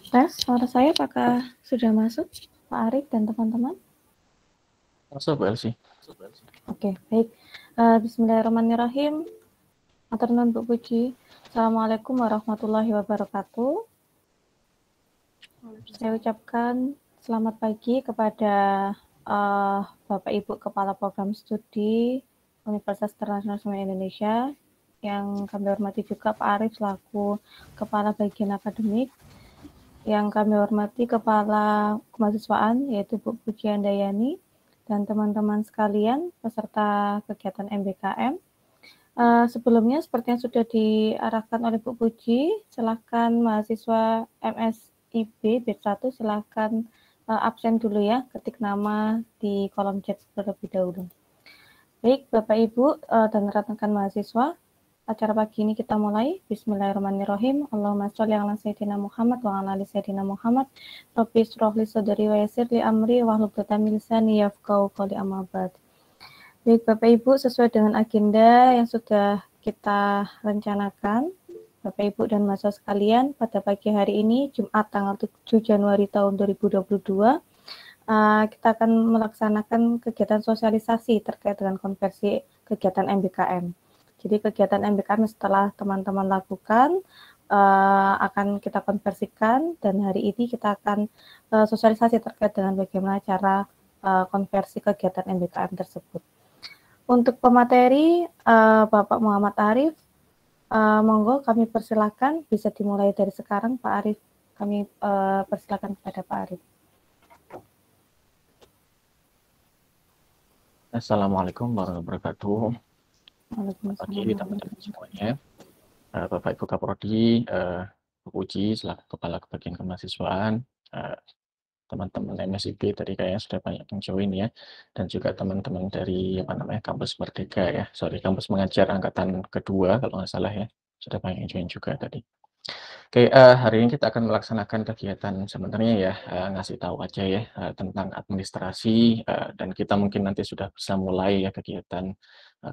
Tes, suara saya apakah sudah masuk, Pak Arif dan teman-teman? Masuk, Bu Elsi. Oke, baik. Bismillahirrahmanirrahim. Matur nuwun Bu Puji. Assalamualaikum warahmatullahi wabarakatuh. Saya ucapkan selamat pagi kepada Bapak Ibu Kepala Program Studi Universitas Internasional Indonesia, yang kami hormati juga Pak Arif selaku Kepala Bagian Akademik, yang kami hormati Kepala Kemahasiswaan yaitu Bu Puji Handayani, dan teman-teman sekalian peserta kegiatan MBKM. Sebelumnya, seperti yang sudah diarahkan oleh Bu Puji, silakan mahasiswa MSIB batch 1 silakan absen dulu ya, ketik nama di kolom chat terlebih dahulu. Baik, Bapak Ibu dan rekan-rekan mahasiswa, acara pagi ini kita mulai. Bismillahirrahmanirrahim. Allahumma sholli ala sayyidina Muhammad wa ala ali sayyidina Muhammad. Rabbi shrah li sadri wa yassir li amri wahlul 'uqdatam min lisani yafqahu qawli, amma ba'd. Baik, Bapak Ibu, sesuai dengan agenda yang sudah kita rencanakan, Bapak Ibu dan mahasiswa sekalian, pada pagi hari ini, Jumat tanggal 7 Januari tahun 2022, kita akan melaksanakan kegiatan sosialisasi terkait dengan konversi kegiatan MBKM. Jadi kegiatan MBKM setelah teman-teman lakukan akan kita konversikan, dan hari ini kita akan sosialisasi terkait dengan bagaimana cara konversi kegiatan MBKM tersebut. Untuk pemateri Bapak Muhammad Arif, monggo kami persilakan, bisa dimulai dari sekarang Pak Arif. Kami persilakan kepada Pak Arif. Assalamualaikum warahmatullahi wabarakatuh. Selamat pagi Waalaikumsalam. teman-teman semuanya. Bapak Ibu Kaprodi, Bu Puji selaku Kepala Bagian Kemahasiswaan, teman-teman MSIB tadi kayaknya sudah banyak yang join ya, dan juga teman-teman dari Kampus Merdeka ya, Kampus Mengajar angkatan kedua kalau nggak salah ya, sudah banyak yang join juga tadi. Oke, hari ini kita akan melaksanakan kegiatan sebenarnya ya, ngasih tahu aja ya tentang administrasi, dan kita mungkin nanti sudah bisa mulai ya kegiatan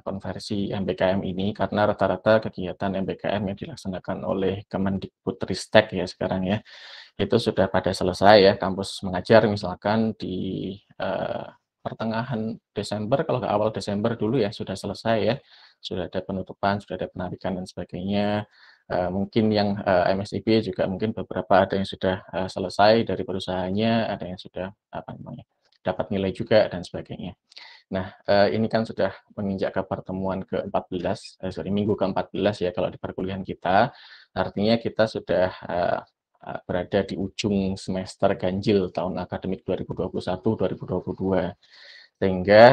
konversi MBKM ini, karena rata-rata kegiatan MBKM yang dilaksanakan oleh Kemendikbudristek ya sekarang ya, itu sudah pada selesai ya. Kampus Mengajar misalkan di pertengahan Desember, kalau ke awal Desember dulu ya sudah selesai ya, sudah ada penutupan, sudah ada penarikan dan sebagainya. Mungkin yang MSIB juga mungkin beberapa ada yang sudah selesai dari perusahaannya, ada yang sudah dapat nilai juga dan sebagainya. Nah, ini kan sudah menginjak ke pertemuan ke-14, minggu ke-14 ya kalau di perkuliahan kita. Artinya kita sudah berada di ujung semester ganjil tahun akademik 2021-2022. Sehingga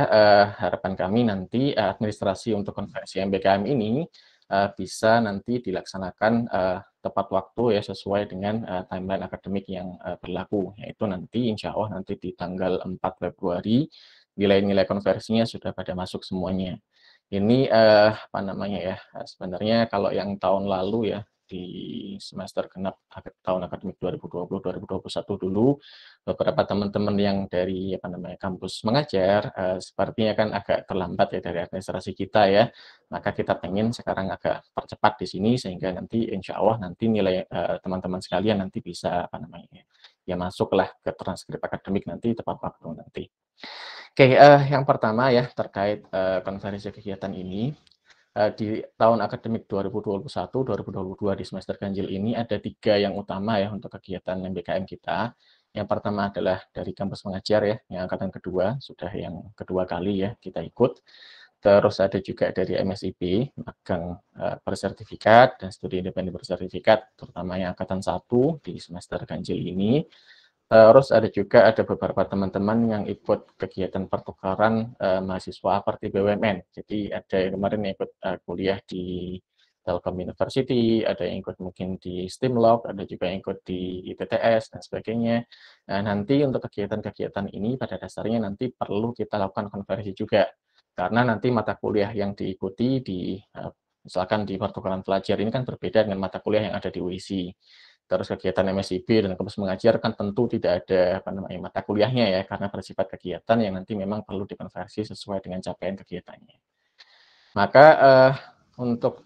harapan kami nanti administrasi untuk konversi MBKM ini bisa nanti dilaksanakan tepat waktu ya, sesuai dengan timeline akademik yang berlaku, yaitu nanti insya Allah nanti di tanggal 4 Februari nilai-nilai konversinya sudah pada masuk semuanya. Ini sebenarnya kalau yang tahun lalu ya, di semester genap tahun akademik 2020-2021 dulu, beberapa teman-teman yang dari kampus mengajar sepertinya kan agak terlambat ya dari administrasi kita ya, maka kita pengen sekarang agak percepat di sini sehingga nanti insya Allah nanti nilai teman-teman sekalian nanti bisa ya masuklah ke transkrip akademik nanti tepat waktu nanti. Oke, yang pertama ya terkait konferensi kegiatan ini. Di tahun akademik 2021-2022 di semester ganjil ini ada 3 yang utama ya untuk kegiatan MBKM kita. Yang pertama adalah dari kampus mengajar ya, yang angkatan kedua, sudah yang kedua kali ya kita ikut. Terus ada juga dari MSIB, magang bersertifikat dan studi independen bersertifikat, terutama yang angkatan 1 di semester ganjil ini. Terus ada beberapa teman-teman yang ikut kegiatan pertukaran mahasiswa seperti BUMN. Jadi ada yang kemarin yang ikut kuliah di Telkom University, ada yang ikut mungkin di Stimlog, ada juga yang ikut di ITTS dan sebagainya. Nah, nanti untuk kegiatan-kegiatan ini pada dasarnya nanti perlu kita lakukan konversi juga. Karena nanti mata kuliah yang diikuti misalkan di pertukaran pelajar ini kan berbeda dengan mata kuliah yang ada di UISI. Terus kegiatan MSIB dan kampus mengajar kan tentu tidak ada mata kuliahnya ya, karena bersifat kegiatan yang nanti memang perlu dikonversi sesuai dengan capaian kegiatannya. Maka untuk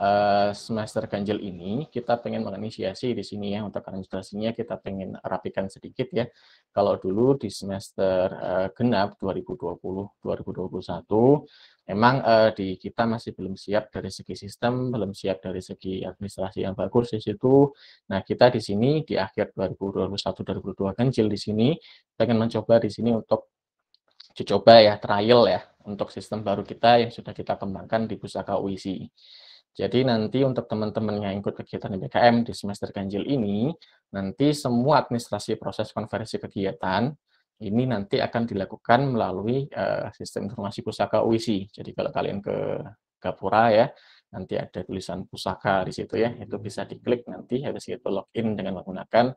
semester ganjil ini kita pengen menginisiasi di sini ya, untuk administrasinya kita pengen rapikan sedikit ya. Kalau dulu di semester genap 2020-2021 memang di kita masih belum siap dari segi sistem, belum siap dari segi administrasi yang bagus di situ. Nah, kita di sini di akhir 2021-2022 ganjil di sini pengen mencoba di sini untuk coba ya, trial ya, untuk sistem baru kita yang sudah kita kembangkan di Pusaka UISI. Jadi nanti untuk teman-teman yang ikut kegiatan BKM di semester ganjil ini, nanti semua administrasi proses konversi kegiatan ini nanti akan dilakukan melalui sistem informasi Pusaka UISI. Jadi kalau kalian ke Gapura ya, nanti ada tulisan Pusaka di situ ya, itu bisa diklik nanti habis itu login dengan menggunakan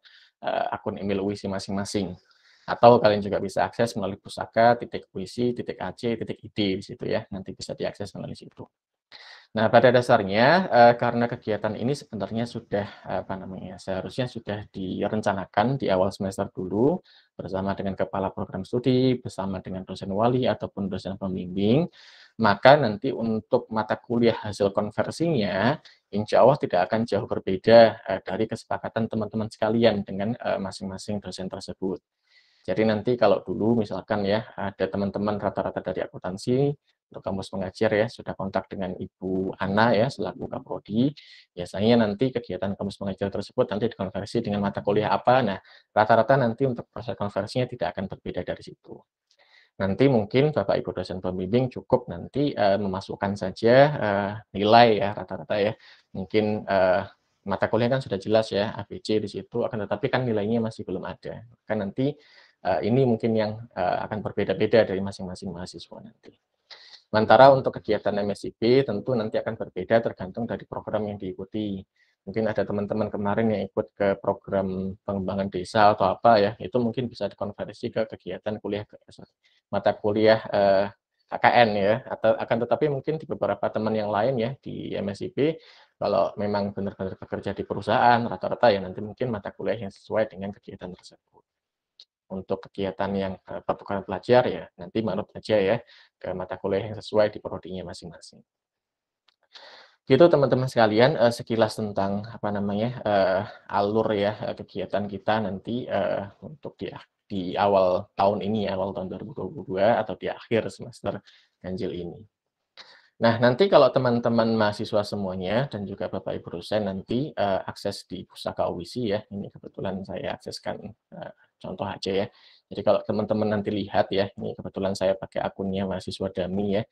akun email UISI masing-masing. Atau kalian juga bisa akses melalui pusaka.uisi.ac.id di situ ya, nanti bisa diakses melalui situ. Nah, pada dasarnya karena kegiatan ini sebenarnya sudah seharusnya sudah direncanakan di awal semester dulu bersama dengan kepala program studi, bersama dengan dosen wali ataupun dosen pembimbing, maka nanti untuk mata kuliah hasil konversinya insya Allah tidak akan jauh berbeda dari kesepakatan teman-teman sekalian dengan masing-masing dosen tersebut. Jadi nanti kalau dulu misalkan ya ada teman-teman rata-rata dari akuntansi untuk kampus mengajar ya sudah kontak dengan Ibu Ana ya selaku Kaprodi, biasanya nanti kegiatan kampus mengajar tersebut nanti dikonversi dengan mata kuliah apa. Nah, rata-rata nanti untuk proses konversinya tidak akan berbeda dari situ. Nanti mungkin Bapak Ibu dosen pembimbing cukup nanti memasukkan saja nilai ya rata-rata ya. Mungkin mata kuliah kan sudah jelas ya ABC di situ, akan tetapi kan nilainya masih belum ada. Kan nanti ini mungkin yang akan berbeda-beda dari masing-masing mahasiswa nanti. Sementara untuk kegiatan MSIP tentu nanti akan berbeda tergantung dari program yang diikuti. Mungkin ada teman-teman kemarin yang ikut ke program pengembangan desa atau apa ya, itu mungkin bisa dikonversi ke kegiatan kuliah mata kuliah KKN ya, atau akan tetapi mungkin di beberapa teman yang lain ya di MSIP kalau memang benar-benar bekerja di perusahaan rata-rata ya nanti mungkin mata kuliah yang sesuai dengan kegiatan tersebut. Untuk kegiatan yang pertukaran pelajar ya nanti manut aja ya ke mata kuliah yang sesuai di prodinya masing-masing. Gitu teman-teman sekalian sekilas tentang alur ya kegiatan kita nanti untuk di awal tahun ini, awal tahun 2022 atau di akhir semester ganjil ini. Nah, nanti kalau teman-teman mahasiswa semuanya dan juga Bapak Ibu dosen nanti akses di Pusaka UISI ya, ini kebetulan saya akseskan contoh aja ya. Jadi kalau teman-teman nanti lihat ya, ini kebetulan saya pakai akunnya mahasiswa Dami ya.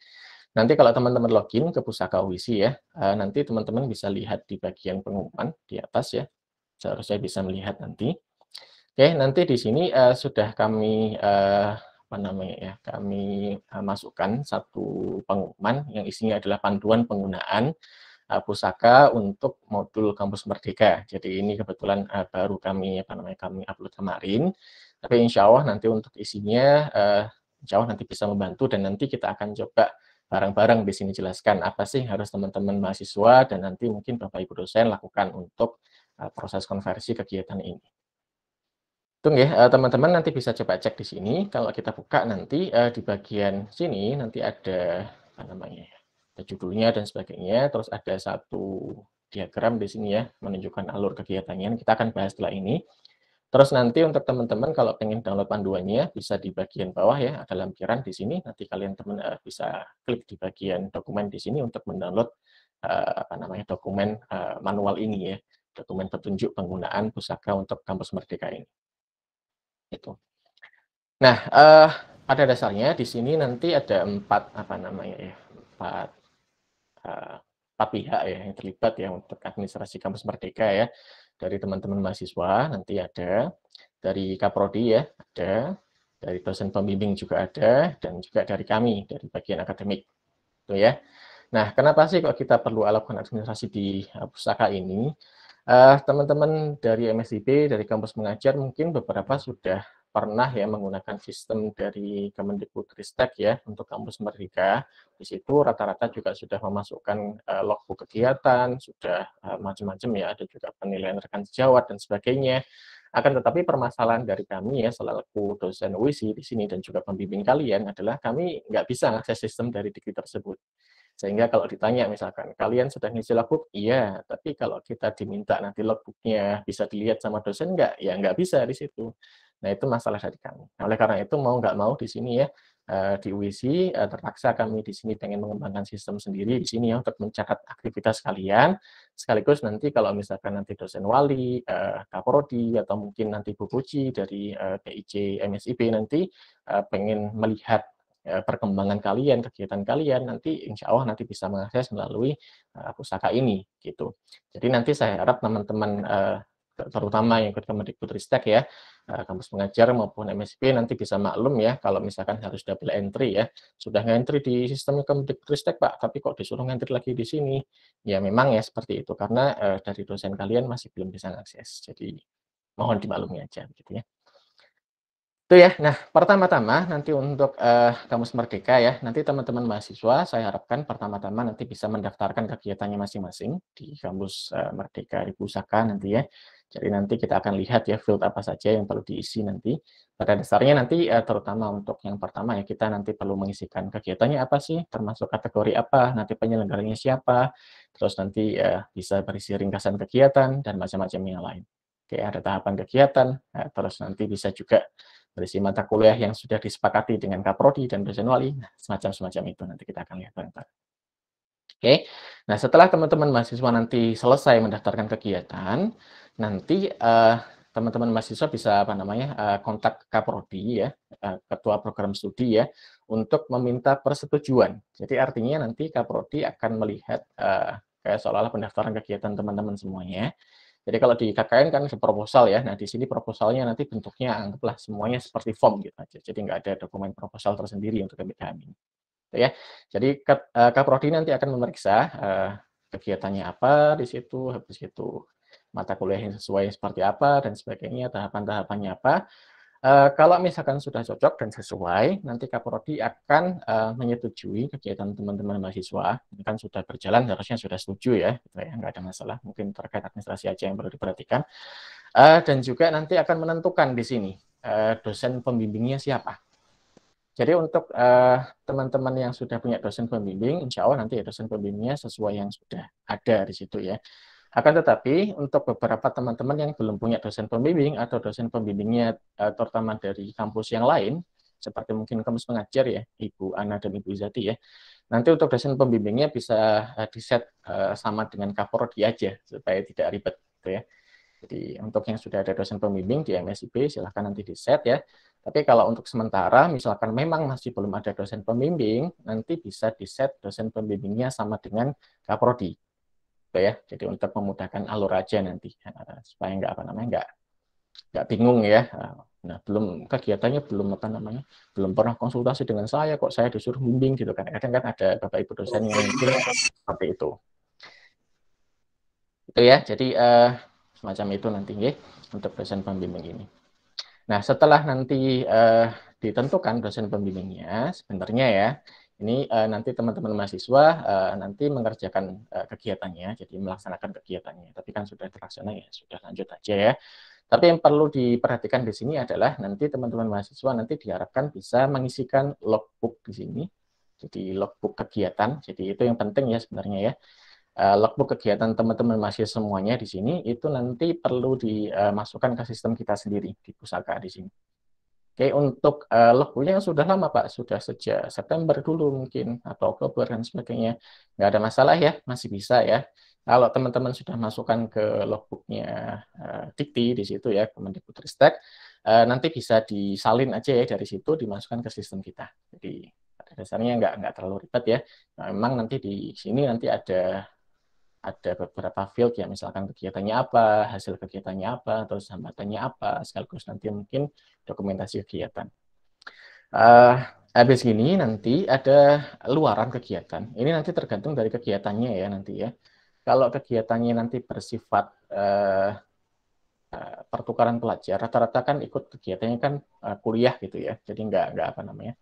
Nanti kalau teman-teman login ke Pusaka UISI ya, nanti teman-teman bisa lihat di bagian pengumuman di atas ya. Seharusnya bisa melihat nanti. Oke, nanti di sini sudah kami kami masukkan satu pengumuman yang isinya adalah panduan penggunaan pusaka untuk modul Kampus Merdeka. Jadi ini kebetulan baru kami kami upload kemarin. Tapi insya Allah nanti untuk isinya insya Allah nanti bisa membantu dan nanti kita akan coba bareng-bareng di sini jelaskan apa sih harus teman-teman mahasiswa dan nanti mungkin Bapak Ibu dosen lakukan untuk proses konversi kegiatan ini. Tunggu ya, teman-teman nanti bisa coba cek di sini. Kalau kita buka nanti di bagian sini nanti ada ada judulnya dan sebagainya. Terus ada satu diagram di sini ya menunjukkan alur kegiatannya. Kita akan bahas setelah ini. Terus nanti untuk teman-teman kalau pengen download panduannya bisa di bagian bawah ya ada lampiran di sini. Nanti kalian bisa klik di bagian dokumen di sini untuk mendownload dokumen manual ini ya, dokumen petunjuk penggunaan pusaka untuk Kampus Merdeka ini. Itu. Nah, pada dasarnya di sini nanti ada empat pihak ya yang terlibat ya untuk administrasi Kampus Merdeka ya. Dari teman-teman mahasiswa nanti ada, dari Kaprodi ya ada, dari dosen pembimbing juga ada, dan juga dari kami dari bagian akademik. Itu ya. Nah, kenapa sih kok kita perlu lakukan administrasi di pusaka ini? Teman-teman dari MSIP, dari kampus mengajar mungkin beberapa sudah pernah ya menggunakan sistem dari Kemendikbudristek ya untuk kampus Merdeka. Di situ rata-rata juga sudah memasukkan logbook kegiatan, sudah macam-macam ya, ada juga penilaian rekan sejawat dan sebagainya. Akan tetapi permasalahan dari kami ya selaku dosen UISI di sini dan juga pembimbing kalian adalah kami nggak bisa mengakses sistem dari Dikti tersebut. Sehingga kalau ditanya misalkan, kalian sudah ngisi logbook? Iya, tapi kalau kita diminta nanti logbooknya bisa dilihat sama dosen nggak? Ya nggak bisa di situ. Nah itu masalah dari kami. Nah, oleh karena itu mau nggak mau di sini ya, di UISI terpaksa kami di sini pengen mengembangkan sistem sendiri di sini ya untuk mencatat aktivitas kalian, sekaligus nanti kalau misalkan nanti dosen wali, kaprodi, atau mungkin nanti Bu Puji dari PIC MSIP nanti pengen melihat perkembangan kalian, kegiatan kalian, nanti insya Allah nanti bisa mengakses melalui pusaka ini gitu. Jadi nanti saya harap teman-teman terutama yang ikut Kemendikbudristek ya, kampus pengajar maupun MSP nanti bisa maklum ya kalau misalkan harus double entry ya. Sudah ngentry di sistem Kemendikbudristek Pak, tapi kok disuruh ngentry lagi di sini. Ya memang ya seperti itu karena dari dosen kalian masih belum bisa mengakses. Jadi mohon dimaklumi aja gitu ya. Itu ya. Nah, pertama-tama nanti untuk Kampus Merdeka ya, nanti teman-teman mahasiswa saya harapkan pertama-tama nanti bisa mendaftarkan kegiatannya masing-masing di Kampus Merdeka di Pusaka nanti ya. Jadi nanti kita akan lihat ya field apa saja yang perlu diisi nanti. Pada dasarnya nanti terutama untuk yang pertama ya kita nanti perlu mengisikan kegiatannya apa sih, termasuk kategori apa, nanti penyelenggaranya siapa, terus nanti bisa berisi ringkasan kegiatan dan macam-macam yang lain. Oke, ada tahapan kegiatan, terus nanti bisa juga berisi mata kuliah yang sudah disepakati dengan kaprodi dan dosen wali, nah, semacam itu nanti kita akan lihat bareng-bareng. Oke, nah setelah teman-teman mahasiswa nanti selesai mendaftarkan kegiatan, nanti teman-teman mahasiswa bisa apa namanya kontak kaprodi ya, ketua program studi ya, untuk meminta persetujuan. Jadi artinya nanti kaprodi akan melihat kayak seolah-olah pendaftaran kegiatan teman-teman semuanya. Jadi kalau di KKN kan proposal ya, nah di sini proposalnya nanti bentuknya anggaplah semuanya seperti form gitu aja, jadi nggak ada dokumen proposal tersendiri untuk KBKM ini, gitu ya. Jadi Kaprodi nanti akan memeriksa kegiatannya apa di situ, habis itu mata kuliah yang sesuai seperti apa dan sebagainya, tahapan-tahapannya apa. Kalau misalkan sudah cocok dan sesuai, nanti Kaprodi akan menyetujui kegiatan teman-teman mahasiswa. Ini kan sudah berjalan, harusnya sudah setuju ya, gitu ya, nggak ada masalah. Mungkin terkait administrasi aja yang perlu diperhatikan. Dan juga nanti akan menentukan di sini dosen pembimbingnya siapa. Jadi untuk teman-teman yang sudah punya dosen pembimbing, insya Allah nanti dosen pembimbingnya sesuai yang sudah ada di situ ya. Akan tetapi untuk beberapa teman-teman yang belum punya dosen pembimbing atau dosen pembimbingnya terutama dari kampus yang lain, seperti mungkin kampus pengajar ya, Ibu Ana dan Ibu Izati ya, nanti untuk dosen pembimbingnya bisa di-set sama dengan Kaprodi aja, supaya tidak ribet gitu ya. Jadi untuk yang sudah ada dosen pembimbing di MSIP silahkan nanti di-set ya. Tapi kalau untuk sementara misalkan memang masih belum ada dosen pembimbing, nanti bisa di-set dosen pembimbingnya sama dengan Kaprodi. Gitu ya. Jadi untuk memudahkan alur aja nanti supaya nggak apa namanya nggak bingung ya. Nah, belum kegiatannya belum apa namanya belum pernah konsultasi dengan saya kok saya disuruh bimbing gitu kan. Kadang kan ada Bapak Ibu dosen yang mungkin seperti itu. Itu ya. Jadi semacam itu nanti ya untuk dosen pembimbing ini. Nah, setelah nanti ditentukan dosen pembimbingnya, sebenarnya ya, ini nanti teman-teman mahasiswa nanti mengerjakan kegiatannya, jadi melaksanakan kegiatannya. Tapi kan sudah terlaksana ya, sudah lanjut aja ya. Tapi yang perlu diperhatikan di sini adalah nanti teman-teman mahasiswa nanti diharapkan bisa mengisikan logbook di sini. Jadi logbook kegiatan, jadi itu yang penting ya sebenarnya ya. Logbook kegiatan teman-teman mahasiswa semuanya di sini itu nanti perlu dimasukkan ke sistem kita sendiri di pusaka di sini. Oke, untuk logbooknya sudah lama Pak, sudah sejak September dulu mungkin atau Oktober dan sebagainya. Nggak ada masalah ya, masih bisa ya. Kalau teman-teman sudah masukkan ke logbooknya Dikti di situ ya, Kemendikbudristek, nanti bisa disalin aja ya dari situ dimasukkan ke sistem kita. Jadi pada dasarnya nggak terlalu ribet ya. Nah, memang nanti di sini nanti ada beberapa field ya, misalkan kegiatannya apa, hasil kegiatannya apa, terus hambatannya apa, sekaligus nanti mungkin dokumentasi kegiatan. Habis ini nanti ada luaran kegiatan. Ini nanti tergantung dari kegiatannya ya nanti ya. Kalau kegiatannya nanti bersifat pertukaran pelajar, rata-rata kan ikut kegiatannya kan kuliah gitu ya. Jadi nggak apa namanya,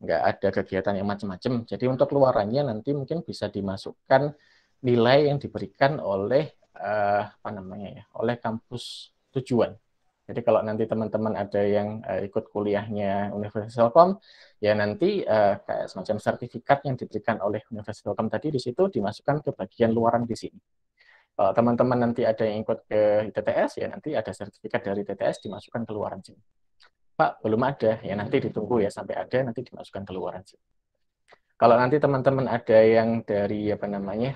nggak ada kegiatan yang macam-macam. Jadi untuk luarannya nanti mungkin bisa dimasukkan nilai yang diberikan oleh apa namanya ya, oleh kampus tujuan. Jadi kalau nanti teman-teman ada yang ikut kuliahnya Universitas Telkom, ya nanti kayak semacam sertifikat yang diberikan oleh Universitas Telkom tadi di situ dimasukkan ke bagian luaran di sini. Kalau teman-teman nanti ada yang ikut ke TTS, ya nanti ada sertifikat dari TTS dimasukkan ke luaran sini. Pak, belum ada, ya nanti ditunggu ya sampai ada, nanti dimasukkan ke luaran sini. Kalau nanti teman-teman ada yang dari apa namanya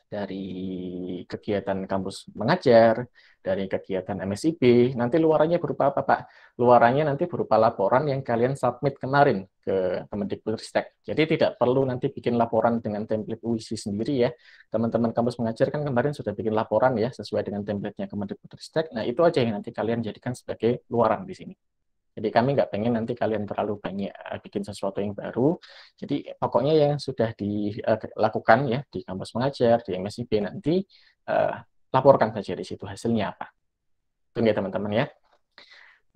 dari kegiatan kampus mengajar, dari kegiatan MSIP, nanti luarannya berupa apa, Pak? Luarannya nanti berupa laporan yang kalian submit kemarin ke Kemendikbudristek. Jadi tidak perlu nanti bikin laporan dengan template UISI sendiri ya. Teman-teman kampus mengajar kan kemarin sudah bikin laporan ya, sesuai dengan template-nya Kemendikbudristek. Nah, itu aja yang nanti kalian jadikan sebagai luaran di sini. Jadi kami nggak pengen nanti kalian terlalu banyak bikin sesuatu yang baru. Jadi pokoknya yang sudah dilakukan ya di kampus mengajar, di MSIP nanti laporkan saja di situ hasilnya apa. Itu ya teman-teman ya.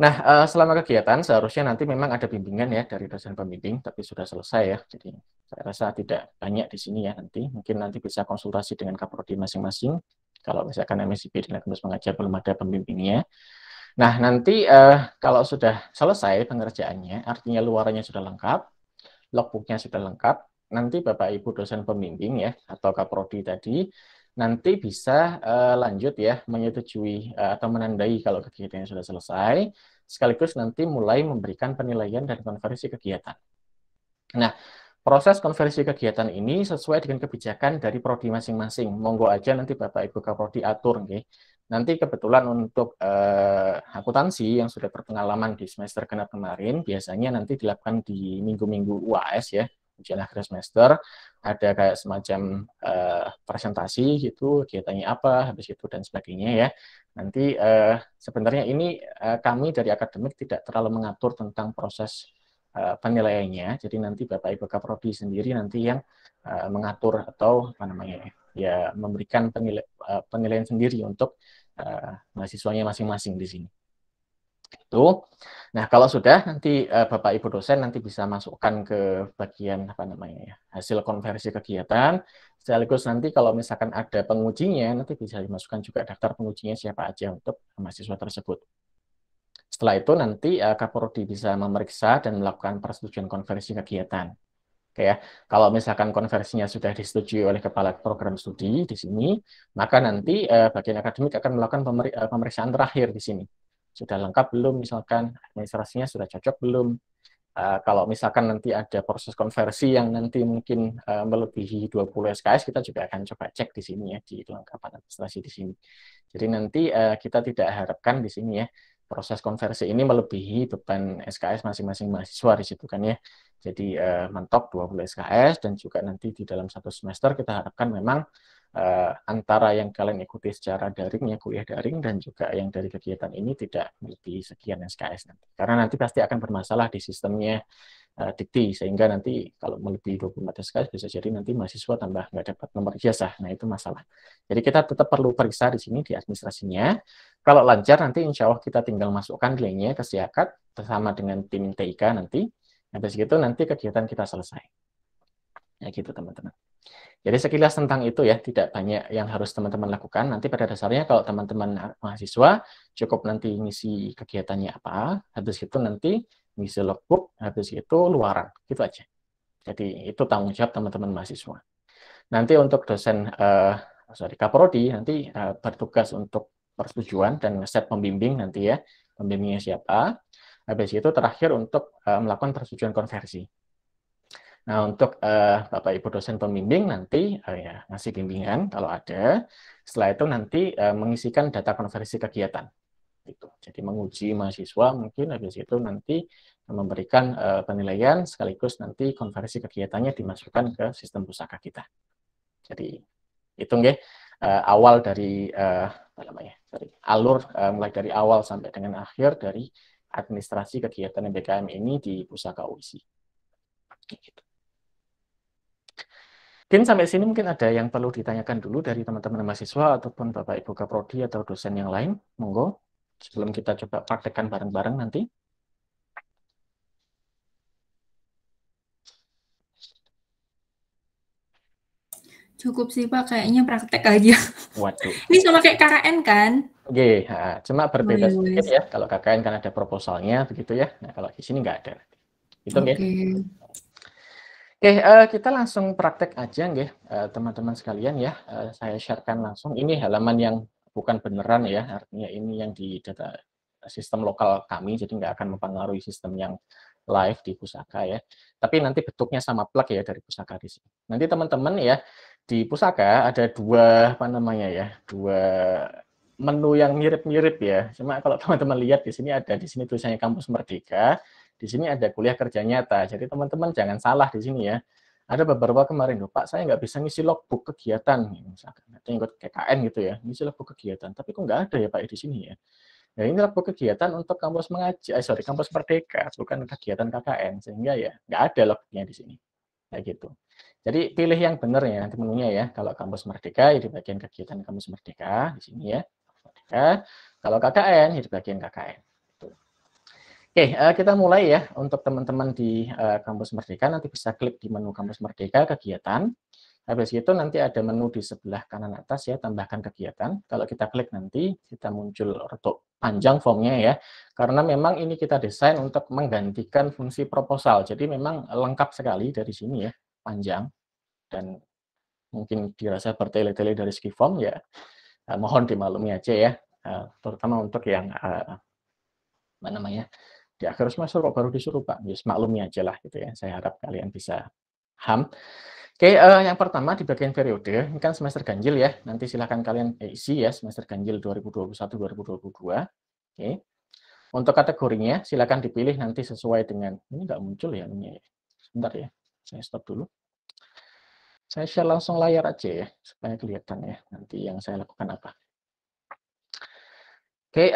Nah, selama kegiatan seharusnya nanti memang ada bimbingan ya dari dosen pembimbing, tapi sudah selesai ya. Jadi saya rasa tidak banyak di sini ya nanti. Mungkin nanti bisa konsultasi dengan kaprodi masing-masing. Kalau misalkan MSIP dan kampus mengajar belum ada pembimbingnya. Nah, nanti kalau sudah selesai pengerjaannya, artinya luarannya sudah lengkap, logbooknya sudah lengkap, nanti Bapak Ibu dosen pembimbing ya, atau kaprodi tadi, nanti bisa lanjut ya, menyetujui atau menandai kalau kegiatannya sudah selesai, sekaligus nanti mulai memberikan penilaian dan konversi kegiatan. Nah, proses konversi kegiatan ini sesuai dengan kebijakan dari prodi masing-masing. Monggo aja nanti Bapak Ibu Kaprodi atur nggih. Nanti kebetulan untuk akuntansi yang sudah berpengalaman di semester genap kemarin, biasanya nanti dilakukan di minggu-minggu UAS ya, ujian akhir semester, ada kayak semacam presentasi gitu, kegiatannya apa, habis itu dan sebagainya ya. Nanti sebenarnya ini kami dari akademik tidak terlalu mengatur tentang proses penilaiannya, jadi nanti Bapak Ibu Kaprodi sendiri nanti yang mengatur atau apa namanya ya memberikan penilaian sendiri untuk mahasiswanya masing-masing di sini. Itu. Nah, kalau sudah nanti Bapak Ibu dosen nanti bisa masukkan ke bagian apa namanya ya, hasil konversi kegiatan. Sekaligus nanti kalau misalkan ada pengujinya nanti bisa dimasukkan juga daftar pengujinya siapa aja untuk mahasiswa tersebut. Setelah itu nanti Kaprodi bisa memeriksa dan melakukan persetujuan konversi kegiatan. Oke ya, kalau misalkan konversinya sudah disetujui oleh kepala program studi di sini, maka nanti bagian akademik akan melakukan pemeriksaan terakhir di sini. Sudah lengkap belum, misalkan administrasinya sudah cocok belum. Kalau misalkan nanti ada proses konversi yang nanti mungkin melebihi 20 SKS, kita juga akan coba cek di sini ya, di kelengkapan administrasi di sini. Jadi nanti kita tidak harapkan di sini ya, proses konversi ini melebihi beban SKS masing-masing mahasiswa di situ kan ya. Jadi mentok 20 SKS dan juga nanti di dalam satu semester kita harapkan memang antara yang kalian ikuti secara daring ya kuliah daring dan juga yang dari kegiatan ini tidak melebihi sekian SKS nanti. Karena nanti pasti akan bermasalah di sistemnya dikti sehingga nanti kalau melebihi 24 SKS bisa jadi nanti mahasiswa tambah nggak dapat nomor ijazah. Nah itu masalah. Jadi kita tetap perlu periksa di sini di administrasinya. Kalau lancar nanti insya Allah kita tinggal masukkan nilainya ke Siakat bersama dengan tim TIK nanti. Habis itu nanti kegiatan kita selesai. Ya gitu teman-teman. Jadi sekilas tentang itu ya, tidak banyak yang harus teman-teman lakukan. Nanti pada dasarnya kalau teman-teman mahasiswa cukup nanti ngisi kegiatannya apa, habis itu nanti ngisi logbook, habis itu luaran, gitu aja. Jadi itu tanggung jawab teman-teman mahasiswa. Nanti untuk dosen Kaprodi nanti bertugas untuk persetujuan dan ngeset pembimbing nanti ya, pembimbingnya siapa. Habis itu terakhir untuk melakukan persetujuan konversi. Nah, untuk Bapak Ibu dosen pembimbing nanti ya ngasih bimbingan kalau ada. Setelah itu nanti mengisikan data konversi kegiatan. Gitu. Jadi menguji mahasiswa mungkin habis itu nanti memberikan penilaian sekaligus nanti konversi kegiatannya dimasukkan ke sistem pusaka kita. Jadi itu nggih awal dari apa namanya? Dari alur mulai dari awal sampai dengan akhir dari administrasi kegiatan MBKM ini di Pusaka UISI. Gitu. Mungkin sampai sini mungkin ada yang perlu ditanyakan dulu dari teman-teman mahasiswa ataupun Bapak Ibu Kaprodi atau dosen yang lain. Monggo, sebelum kita coba praktekkan bareng-bareng nanti. Cukup sih Pak, kayaknya praktek aja. Waduh. Ini sama kayak KKN kan? Oke, cuma Oh berbeda ya sedikit wes. ya. Kalau KKN kan ada proposalnya begitu ya. Nah, kalau di sini nggak ada. Itu nggih. Oke. Oke, kita langsung praktek aja nggih, teman-teman sekalian ya. Saya sharekan langsung. Ini halaman yang bukan beneran ya, artinya ini yang di data sistem lokal kami, jadi nggak akan mempengaruhi sistem yang live di Pusaka ya. Tapi nanti bentuknya sama plug ya dari Pusaka di sini. Nanti teman-teman ya, di Pusaka ada dua, apa namanya ya, dua menu yang mirip-mirip ya. Cuma kalau teman-teman lihat di sini ada, di sini tulisannya Kampus Merdeka, di sini ada kuliah kerja nyata. Jadi teman-teman jangan salah di sini ya. Ada beberapa kemarin, loh, Pak, saya nggak bisa ngisi logbook kegiatan, misalkan. Ada yang ikut KKN gitu ya, ngisi logbook kegiatan. Tapi kok nggak ada ya, Pak, di sini ya. Nah, ini logbook kegiatan untuk kampus kampus Merdeka, bukan kegiatan KKN. Sehingga ya nggak ada logbooknya di sini. Kayak gitu. Jadi pilih yang benar ya nanti menunya ya. Kalau kampus Merdeka, ya di bagian kegiatan kampus Merdeka, di sini ya. Merdeka. Kalau KKN, ya di bagian KKN. Oke, kita mulai ya. Untuk teman-teman di Kampus Merdeka, nanti bisa klik di menu Kampus Merdeka, kegiatan. Habis itu nanti ada menu di sebelah kanan atas ya, tambahkan kegiatan. Kalau kita klik nanti, kita muncul untuk panjang formnya ya. Karena memang ini kita desain untuk menggantikan fungsi proposal. Jadi memang lengkap sekali dari sini ya, panjang. Dan mungkin dirasa bertele-tele dari segi form ya, mohon dimaklumi aja ya. Terutama untuk yang, apa namanya, di akhir semester kok baru disuruh Pak, ya maklumi aja lah gitu ya. Saya harap kalian bisa paham. Oke, yang pertama di bagian periode, ini kan semester ganjil ya. Nanti silahkan kalian isi ya semester ganjil 2021-2022. Oke. Untuk kategorinya silakan dipilih nanti sesuai dengan ini nggak muncul ya ini. Sebentar ya. Saya stop dulu. Saya share langsung layar aja ya supaya kelihatan ya nanti yang saya lakukan apa. Oke,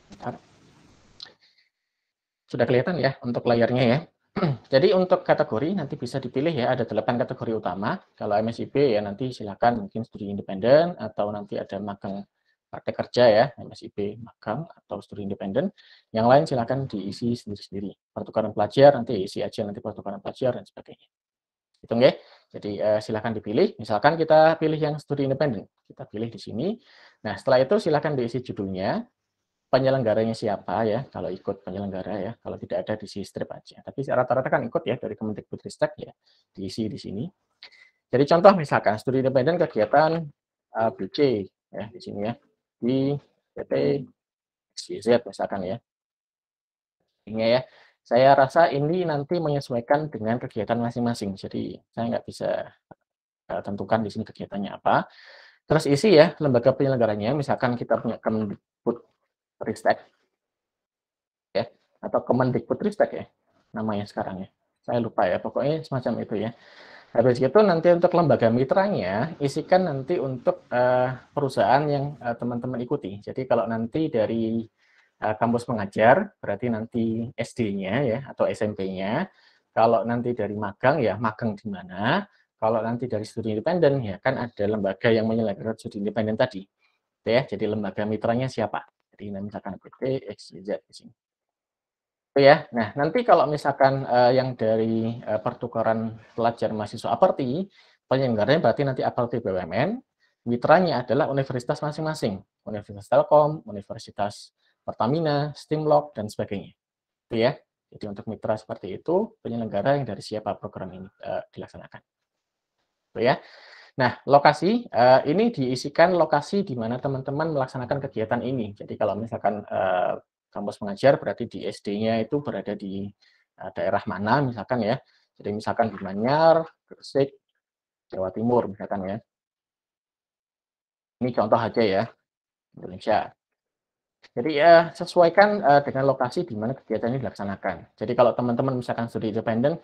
bentar. Sudah kelihatan ya untuk layarnya ya. Jadi untuk kategori nanti bisa dipilih ya, ada 8 kategori utama. Kalau MSIP ya nanti silakan mungkin studi independen atau nanti ada magang praktek kerja ya, MSIP magang atau studi independen. Yang lain silakan diisi sendiri-sendiri. Pertukaran pelajar nanti isi aja nanti pertukaran pelajar dan sebagainya. Itu nggih. Jadi silakan dipilih. Misalkan kita pilih yang studi independen, kita pilih di sini. Nah, setelah itu silakan diisi judulnya, penyelenggaranya siapa ya, kalau ikut penyelenggara ya, kalau tidak ada diisi strip aja. Tapi rata-rata kan ikut ya dari Kemendikbudristek ya, diisi di sini. Jadi contoh misalkan studi independen kegiatan ABC ya di sini ya, di PT XYZ misalkan ya. Ini ya, saya rasa ini nanti menyesuaikan dengan kegiatan masing-masing. Jadi saya nggak bisa tentukan di sini kegiatannya apa. Terus isi ya lembaga penyelenggaranya, misalkan kita punya Kemendikbudristek ya, atau Kemendikbudristek ya namanya sekarang ya. Saya lupa ya, pokoknya semacam itu ya. Habis itu nanti untuk lembaga mitranya, isikan nanti untuk perusahaan yang teman-teman ikuti. Jadi kalau nanti dari kampus mengajar, berarti nanti SD-nya ya, atau SMP-nya. Kalau nanti dari magang, ya magang di mana. Kalau nanti dari studi independen, ya kan ada lembaga yang menyelenggarakan studi independen tadi. Ya, jadi lembaga mitranya siapa? Jadi misalkan PT, XYZ di sini. Ya, nah nanti kalau misalkan yang dari pertukaran pelajar mahasiswa Aperti, penyelenggaranya berarti nanti Aperti BUMN, mitranya adalah universitas masing-masing, Universitas Telkom, Universitas Pertamina, Stimlog, dan sebagainya. Itu ya, jadi untuk mitra seperti itu, penyelenggara yang dari siapa program ini dilaksanakan. Itu ya. Nah, lokasi ini diisikan lokasi di mana teman-teman melaksanakan kegiatan ini. Jadi kalau misalkan kampus mengajar berarti di SD-nya itu berada di daerah mana misalkan ya. Jadi misalkan di Manyar, Gresik, Jawa Timur misalkan ya. Ini contoh aja ya, Indonesia. Jadi sesuaikan dengan lokasi di mana kegiatan ini dilaksanakan. Jadi kalau teman-teman misalkan studi independen,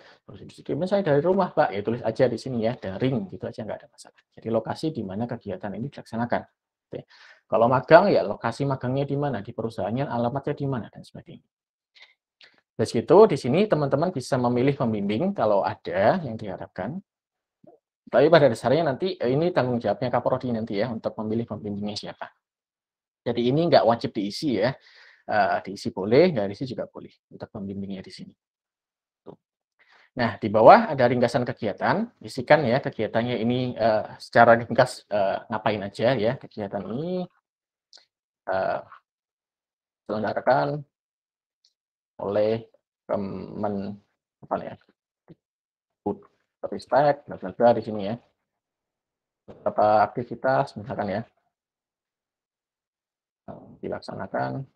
saya dari rumah Pak, ya tulis aja di sini ya, daring gitu aja nggak ada masalah. Jadi lokasi di mana kegiatan ini dilaksanakan. Oke. Kalau magang ya lokasi magangnya di mana, di perusahaannya, alamatnya di mana dan sebagainya. Terus gitu di sini teman-teman bisa memilih pembimbing kalau ada yang diharapkan. Tapi pada dasarnya nanti ini tanggung jawabnya Kaprodi nanti ya untuk memilih pembimbingnya siapa. Jadi ini nggak wajib diisi ya. Diisi boleh, nggak diisi juga boleh untuk pembimbingnya di sini. Nah, di bawah ada ringkasan kegiatan, isikan ya kegiatannya ini secara ringkas ngapain aja ya kegiatan ini diselenggarakan oleh Kemen apa ya, Ristek, bla bla bla di sini ya. Beberapa aktivitas misalkan ya dilaksanakan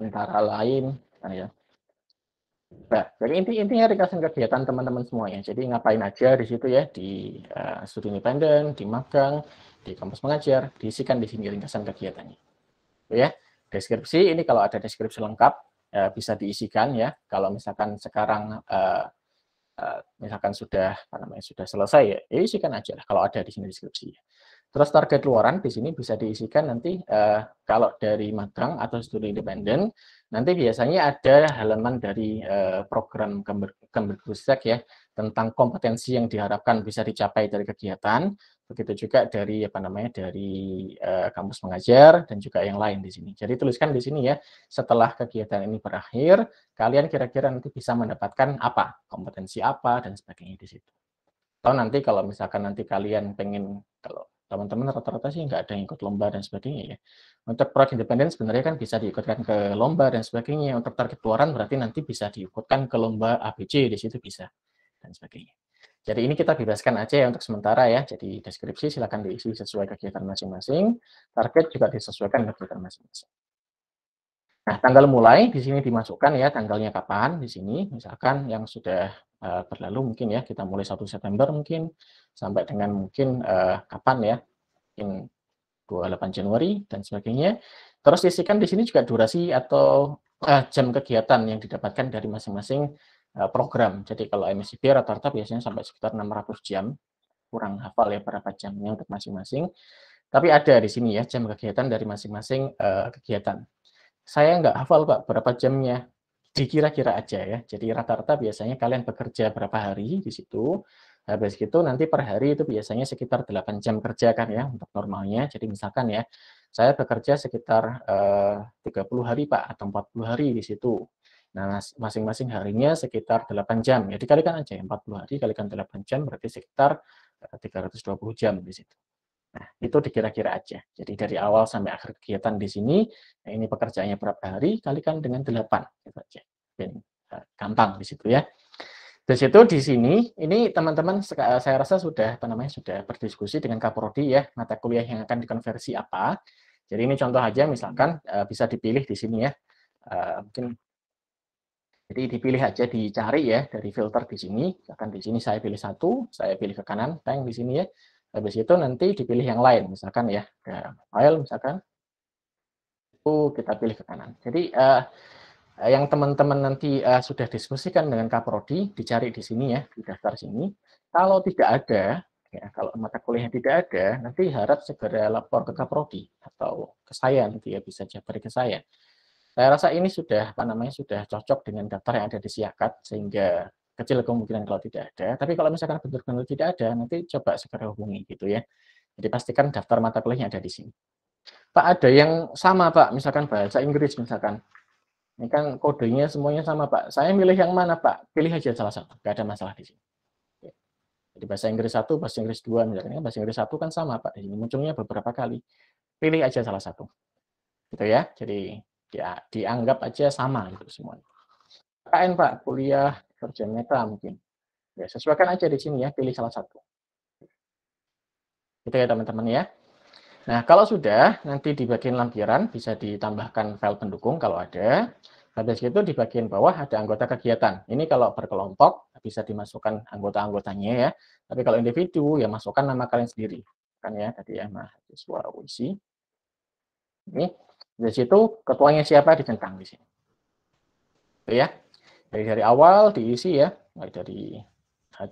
antara lain kan ya. Nah, jadi intinya ringkasan kegiatan teman-teman semuanya. Jadi ngapain aja di situ ya, di studi independen, di magang, di kampus mengajar, diisikan di sini ringkasan kegiatannya. Ya, deskripsi ini kalau ada deskripsi lengkap bisa diisikan ya. Kalau misalkan sekarang misalkan sudah sudah selesai ya, isikan aja lah kalau ada di sini deskripsi. Terus target luaran di sini bisa diisikan nanti kalau dari magang atau studi independen nanti biasanya ada halaman dari program Kemdikbudristek ya tentang kompetensi yang diharapkan bisa dicapai dari kegiatan, begitu juga dari dari kampus mengajar dan juga yang lain di sini. Jadi tuliskan di sini ya setelah kegiatan ini berakhir kalian kira-kira nanti bisa mendapatkan apa, kompetensi apa dan sebagainya di situ. Atau nanti kalau misalkan nanti kalian pengen kalau teman-teman rata-rata sih nggak ada yang ikut lomba dan sebagainya ya. Untuk proyek independen sebenarnya kan bisa diikutkan ke lomba dan sebagainya. Untuk target keluaran berarti nanti bisa diikutkan ke lomba ABC di situ bisa dan sebagainya. Jadi ini kita bebaskan aja ya untuk sementara ya. Jadi deskripsi silakan diisi sesuai kegiatan masing-masing. Target juga disesuaikan kegiatan masing-masing. Nah, tanggal mulai di sini dimasukkan ya tanggalnya kapan di sini. Misalkan yang sudah berlalu mungkin ya kita mulai 1 September mungkin sampai dengan mungkin kapan ya mungkin 28 Januari dan sebagainya. Terus isikan di sini juga durasi atau jam kegiatan yang didapatkan dari masing-masing program. Jadi kalau MSIP rata-rata biasanya sampai sekitar 600 jam, kurang hafal ya berapa jamnya untuk masing-masing. Tapi ada di sini ya jam kegiatan dari masing-masing kegiatan. Saya nggak hafal Pak berapa jamnya, dikira-kira aja ya. Jadi rata-rata biasanya kalian bekerja berapa hari di situ, habis itu nanti per hari itu biasanya sekitar 8 jam kerja kan ya untuk normalnya. Jadi misalkan ya, saya bekerja sekitar 30 hari Pak atau 40 hari di situ. Nah, masing-masing harinya sekitar 8 jam. Ya dikalikan aja ya, 40 hari kalikan 8 jam berarti sekitar 320 jam di situ. Nah, itu dikira-kira aja. Jadi dari awal sampai akhir kegiatan di sini, nah ini pekerjaannya berapa hari, kalikan dengan 8. Gitu aja. Dan gampang di situ ya. Di situ di sini, ini teman-teman saya rasa sudah sudah berdiskusi dengan Kaprodi ya, mata kuliah yang akan dikonversi apa. Jadi ini contoh aja misalkan bisa dipilih di sini ya. Mungkin jadi dipilih aja dicari ya dari filter di sini. Misalkan di sini saya pilih satu, saya pilih ke kanan, tank di sini ya. Habis itu nanti dipilih yang lain, misalkan ya, file misalkan, itu kita pilih ke kanan. Jadi yang teman-teman nanti sudah diskusikan dengan Kaprodi, dicari di sini ya, di daftar sini. Kalau tidak ada, ya, kalau mata kuliahnya tidak ada, nanti harap segera lapor ke Kaprodi atau ke saya nanti ya bisa jabari ke saya. Saya rasa ini sudah sudah cocok dengan daftar yang ada di Siakat sehingga kecil kemungkinan kalau tidak ada. Tapi kalau misalkan benar-benar tidak ada, nanti coba segera hubungi gitu ya. Jadi pastikan daftar mata kuliahnya ada di sini. Pak ada yang sama Pak, misalkan bahasa Inggris misalkan. Ini kan kodenya semuanya sama Pak. Saya milih yang mana Pak? Pilih aja salah satu, nggak ada masalah di sini. Jadi bahasa Inggris 1, bahasa Inggris 2 misalkan. Bahasa Inggris 1 kan sama Pak. Di sini munculnya beberapa kali. Pilih aja salah satu. Gitu ya. Jadi ya dianggap aja sama gitu semuanya. KN Pak, kuliah kerja meta mungkin. Ya, sesuaikan aja di sini ya, pilih salah satu. Gitu ya teman-teman ya. Nah, kalau sudah, nanti di bagian lampiran bisa ditambahkan file pendukung kalau ada. Habis itu di bagian bawah ada anggota kegiatan. Ini kalau berkelompok bisa dimasukkan anggota-anggotanya ya. Tapi kalau individu ya masukkan nama kalian sendiri. Kan ya tadi ya mahasiswa UISI. Ini di situ ketuanya siapa dicentang di sini. Itu ya. Dari awal diisi ya, mulai dari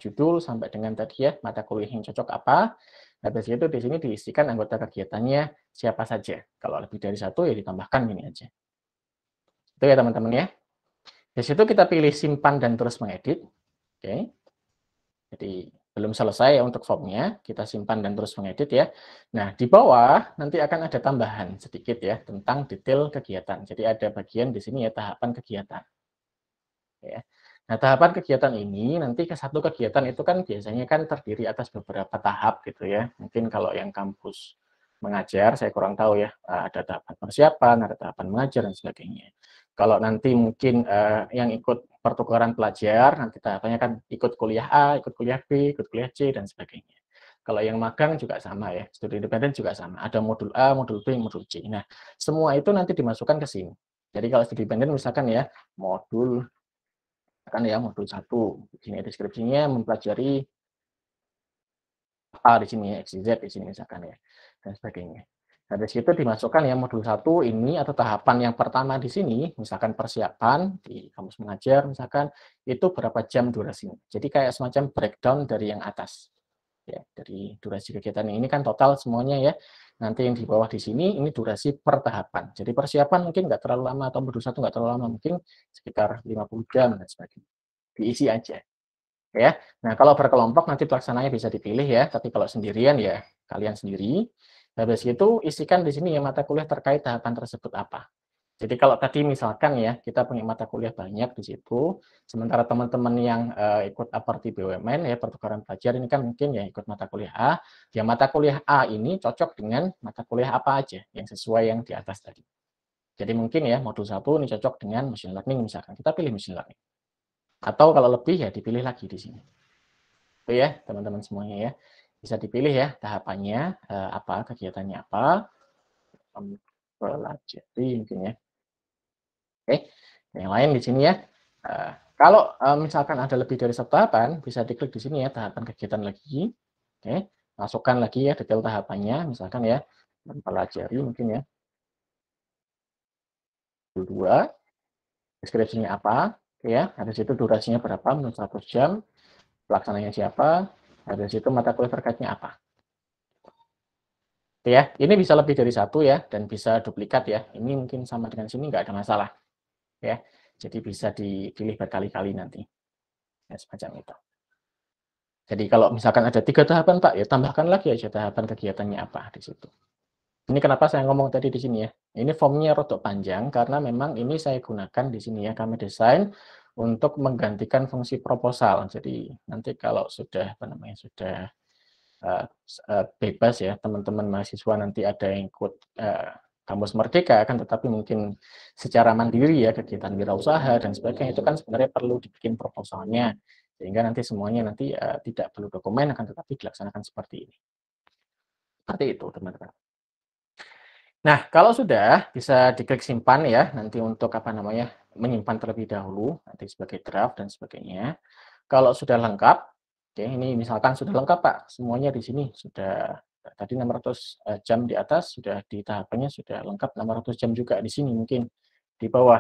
judul sampai dengan tadi ya mata kuliah yang cocok apa. Habis itu di sini diisikan anggota kegiatannya siapa saja. Kalau lebih dari satu ya ditambahkan ini aja. Itu ya teman-teman ya. Di situ kita pilih simpan dan terus mengedit. Oke. Jadi belum selesai ya untuk formnya, kita simpan dan terus mengedit ya. Nah, di bawah nanti akan ada tambahan sedikit ya tentang detail kegiatan. Jadi ada bagian di sini ya tahapan kegiatan. Ya. Nah, tahapan kegiatan ini nanti satu kegiatan itu kan biasanya kan terdiri atas beberapa tahap gitu ya. Mungkin kalau yang kampus mengajar, saya kurang tahu ya, ada tahapan persiapan, ada tahapan mengajar dan sebagainya. Kalau nanti mungkin yang ikut pertukaran pelajar, nanti tahapannya kan ikut kuliah A, ikut kuliah B, ikut kuliah C dan sebagainya. Kalau yang magang juga sama ya, studi independen juga sama. Ada modul A, modul B, modul C. Nah, semua itu nanti dimasukkan ke sini. Jadi kalau studi independen misalkan ya, modul kan ya modul 1. Di sini deskripsinya mempelajari A di sini, X, Z di sini misalkan ya, dan sebagainya. Nah, dari situ dimasukkan ya modul 1 ini atau tahapan yang pertama di sini, misalkan persiapan di kamus mengajar misalkan, itu berapa jam durasinya. Jadi kayak semacam breakdown dari yang atas. Ya, dari durasi kegiatan ini kan total semuanya ya. Nanti yang di bawah di sini ini durasi per tahapan. Jadi persiapan mungkin nggak terlalu lama atau modul 1 nggak terlalu lama, mungkin sekitar 50 jam dan sebagainya. Diisi aja. Ya. Nah, kalau berkelompok nanti pelaksananya bisa dipilih ya, tapi kalau sendirian ya kalian sendiri. Habis itu isikan di sini ya mata kuliah terkait tahapan tersebut apa. Jadi kalau tadi misalkan ya kita punya mata kuliah banyak di situ, sementara teman-teman yang ikut Aperti BUMN ya pertukaran pelajar ini kan mungkin ya ikut mata kuliah A, ya mata kuliah A ini cocok dengan mata kuliah apa aja yang sesuai yang di atas tadi. Jadi mungkin ya modul 1 ini cocok dengan machine learning misalkan, kita pilih machine learning. Atau kalau lebih ya dipilih lagi di sini. Itu ya teman-teman semuanya ya. Bisa dipilih ya tahapannya apa, kegiatannya apa, pelajari mungkin ya. Oke, yang lain di sini ya. Kalau misalkan ada lebih dari satu tahapan, bisa diklik di sini ya tahapan kegiatan lagi. Oke, masukkan lagi ya detail tahapannya, misalkan ya mempelajari mungkin ya. 2, deskripsinya apa, ya. Habis itu durasinya berapa, menurut 100 jam, pelaksananya siapa, habis itu mata kuliah terkaitnya apa. Ya, ini bisa lebih dari satu ya, dan bisa duplikat ya. Ini mungkin sama dengan sini nggak ada masalah. Ya, jadi bisa dipilih berkali-kali nanti. Ya, semacam itu. Jadi kalau misalkan ada 3 tahapan Pak, ya tambahkan lagi aja tahapan kegiatannya apa di situ. Ini kenapa saya ngomong tadi di sini ya. Ini formnya rodok panjang karena memang ini saya gunakan di sini ya kami desain untuk menggantikan fungsi proposal. Jadi nanti kalau sudah apa namanya sudah bebas ya teman-teman mahasiswa nanti ada yang ikut Kampus Merdeka kan, tetapi mungkin secara mandiri ya kegiatan wirausaha dan sebagainya itu kan sebenarnya perlu dibikin proposalnya sehingga nanti semuanya nanti tidak perlu dokumen akan tetapi dilaksanakan seperti ini. Seperti itu teman-teman. Nah, kalau sudah bisa diklik simpan ya nanti untuk apa namanya menyimpan terlebih dahulu nanti sebagai draft dan sebagainya. Kalau sudah lengkap, oke ini misalkan sudah lengkap Pak, semuanya di sini sudah tadi 600 jam di atas sudah di tahapannya sudah lengkap 600 jam juga di sini mungkin di bawah.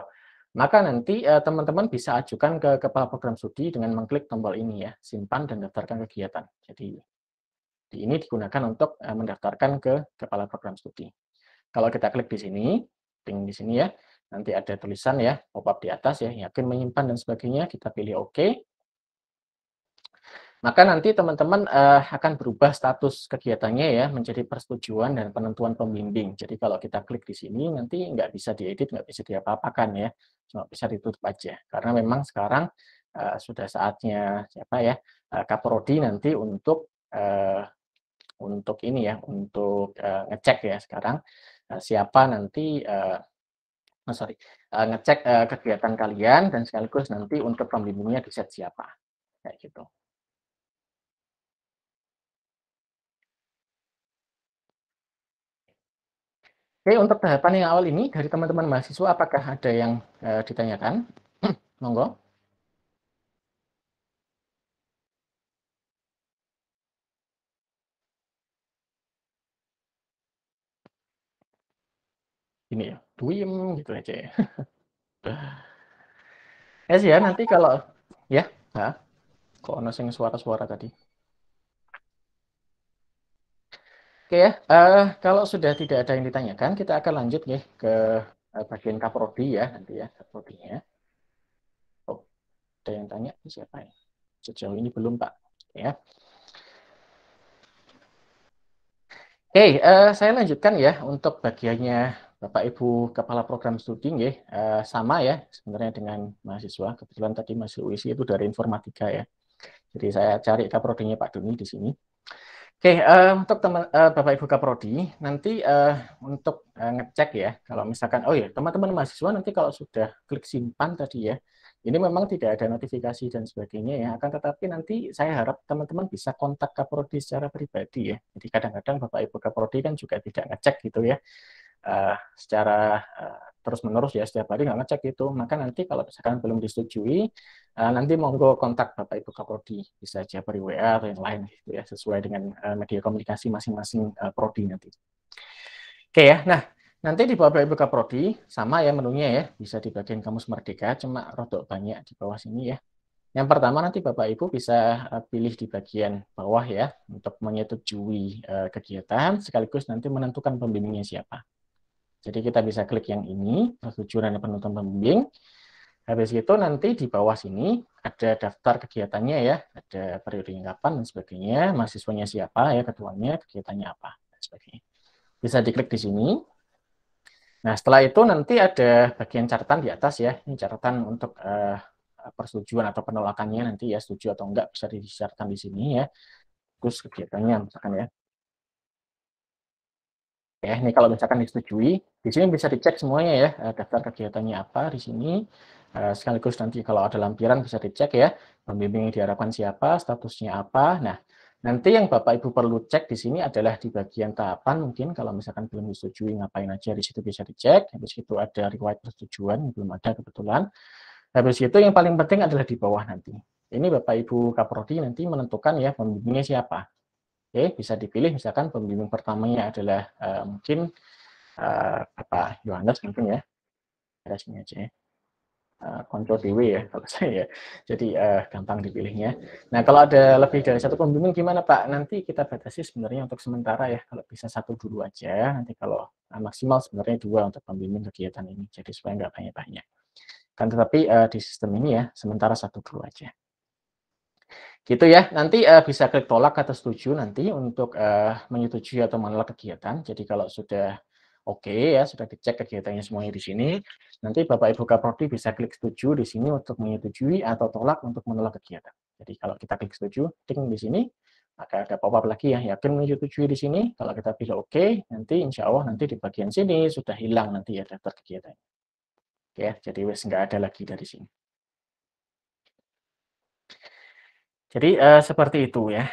Maka nanti teman-teman bisa ajukan ke kepala program studi dengan mengklik tombol ini ya, simpan dan daftarkan kegiatan. Jadi ini digunakan untuk mendaftarkan ke kepala program studi. Kalau kita klik di sini, ping di sini ya, nanti ada tulisan ya, pop-up di atas ya, yakin menyimpan dan sebagainya, kita pilih OK. Maka nanti teman-teman akan berubah status kegiatannya ya menjadi persetujuan dan penentuan pembimbing. Jadi kalau kita klik di sini nanti nggak bisa diedit, nggak bisa diapa-apakan ya, cuma bisa ditutup aja. Karena memang sekarang sudah saatnya siapa ya Kaprodi nanti untuk ini ya, untuk ngecek ya sekarang siapa nanti ngecek kegiatan kalian dan sekaligus nanti untuk pembimbingnya di set siapa kayak gitu. Oke, untuk tahapan yang awal ini dari teman-teman mahasiswa apakah ada yang ditanyakan? Monggo. Ini ya, diem gitu aja ya. Sih ya nanti kalau ya, kok ono sing suara-suara tadi. Oke ya, kalau sudah tidak ada yang ditanyakan, kita akan lanjut ya ke bagian kaprodi ya nanti ya kaprodinya. Oh, ada yang tanya siapa ya? Sejauh ini belum Pak. Ya. Oke, saya lanjutkan ya untuk bagiannya Bapak Ibu Kepala Program Studi, sama ya sebenarnya dengan mahasiswa. Kebetulan tadi masih UISI itu dari informatika ya. Jadi saya cari kaprodinya Pak Doni di sini. Oke, untuk Bapak Ibu Kaprodi, nanti untuk ngecek ya, kalau misalkan, oh ya, teman-teman mahasiswa nanti kalau sudah klik simpan tadi ya, ini memang tidak ada notifikasi dan sebagainya ya, akan tetapi nanti saya harap teman-teman bisa kontak Kaprodi secara pribadi ya. Jadi kadang-kadang Bapak Ibu Kaprodi kan juga tidak ngecek gitu ya, secara terus-menerus ya, setiap hari nggak ngecek itu, maka nanti kalau misalkan belum disetujui, nanti monggo kontak Bapak Ibu Kaprodi, bisa aja beri WA atau yang lain gitu ya, sesuai dengan media komunikasi masing-masing prodi nanti. Oke ya, nah nanti di Bapak Ibu Kaprodi sama ya menunya ya, bisa di bagian Kamus Merdeka, cuma rodok banyak di bawah sini ya. Yang pertama nanti Bapak Ibu bisa pilih di bagian bawah ya, untuk menyetujui kegiatan, sekaligus nanti menentukan pembimbingnya siapa. Jadi kita bisa klik yang ini, persetujuan dan penutupan pembimbing. Habis itu nanti di bawah sini ada daftar kegiatannya ya, ada periodenya kapan dan sebagainya, mahasiswanya siapa ya, ketuanya, kegiatannya apa dan sebagainya. Bisa diklik di sini. Nah setelah itu nanti ada bagian catatan di atas ya, ini catatan untuk persetujuan atau penolakannya nanti ya, setuju atau enggak bisa dicatatkan di sini ya. Terus kegiatannya misalkan ya. Ya, ini kalau misalkan disetujui, di sini bisa dicek semuanya ya, daftar kegiatannya apa di sini, sekaligus nanti kalau ada lampiran bisa dicek ya, pembimbing yang diharapkan siapa, statusnya apa. Nah, nanti yang Bapak Ibu perlu cek di sini adalah di bagian tahapan, mungkin kalau misalkan belum disetujui ngapain aja di situ bisa dicek, habis itu ada riwayat persetujuan, belum ada kebetulan. Habis itu yang paling penting adalah di bawah nanti. Ini Bapak Ibu Kaprodi nanti menentukan ya pembimbingnya siapa. Oke, bisa dipilih misalkan pembimbing pertamanya adalah mungkin Bapak Yohanes mungkin ya, ada sini aja ya. Konco Dewi ya kalau saya ya. Jadi gampang dipilihnya. Nah kalau ada lebih dari satu pembimbing gimana Pak? Nanti kita batasi sebenarnya untuk sementara ya. Kalau bisa satu dulu aja. Nanti kalau maksimal sebenarnya 2 untuk pembimbing kegiatan ini. Jadi supaya nggak banyak-banyak. Kan tetapi di sistem ini ya sementara satu dulu aja. Gitu ya, nanti bisa klik tolak atau setuju nanti untuk menyetujui atau menolak kegiatan. Jadi kalau sudah oke ya, sudah dicek kegiatannya semuanya di sini, nanti Bapak Ibu Kaprodi bisa klik setuju di sini untuk menyetujui atau tolak untuk menolak kegiatan. Jadi kalau kita klik setuju, ting di sini, maka ada pop-up lagi ya, yakin menyetujui di sini. Kalau kita pilih oke, nanti insya Allah nanti di bagian sini sudah hilang nanti ya daftar kegiatan. Oke, jadi wes nggak ada lagi dari sini. Jadi seperti itu ya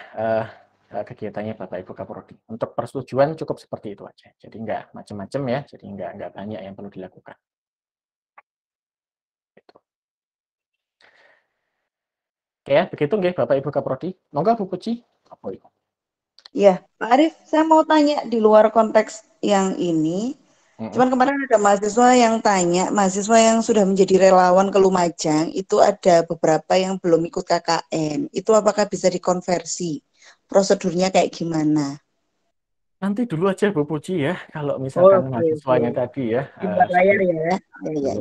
kegiatannya Bapak Ibu Kaprodi. Untuk persetujuan cukup seperti itu aja. Jadi nggak macam-macam ya. Jadi nggak banyak yang perlu dilakukan. Gitu. Oke ya, begitu nggih Bapak Ibu Kaprodi. Monggo Bu Puji. Apa itu? Iya, Pak Arief, saya mau tanya di luar konteks yang ini. Cuman kemarin ada mahasiswa yang tanya, mahasiswa yang sudah menjadi relawan ke Lumajang, itu ada beberapa yang belum ikut KKN. Itu apakah bisa dikonversi? Prosedurnya kayak gimana? Nanti dulu aja Bu Puji ya. Kalau misalkan mahasiswanya tadi ya. Di luar layar ya. Iya.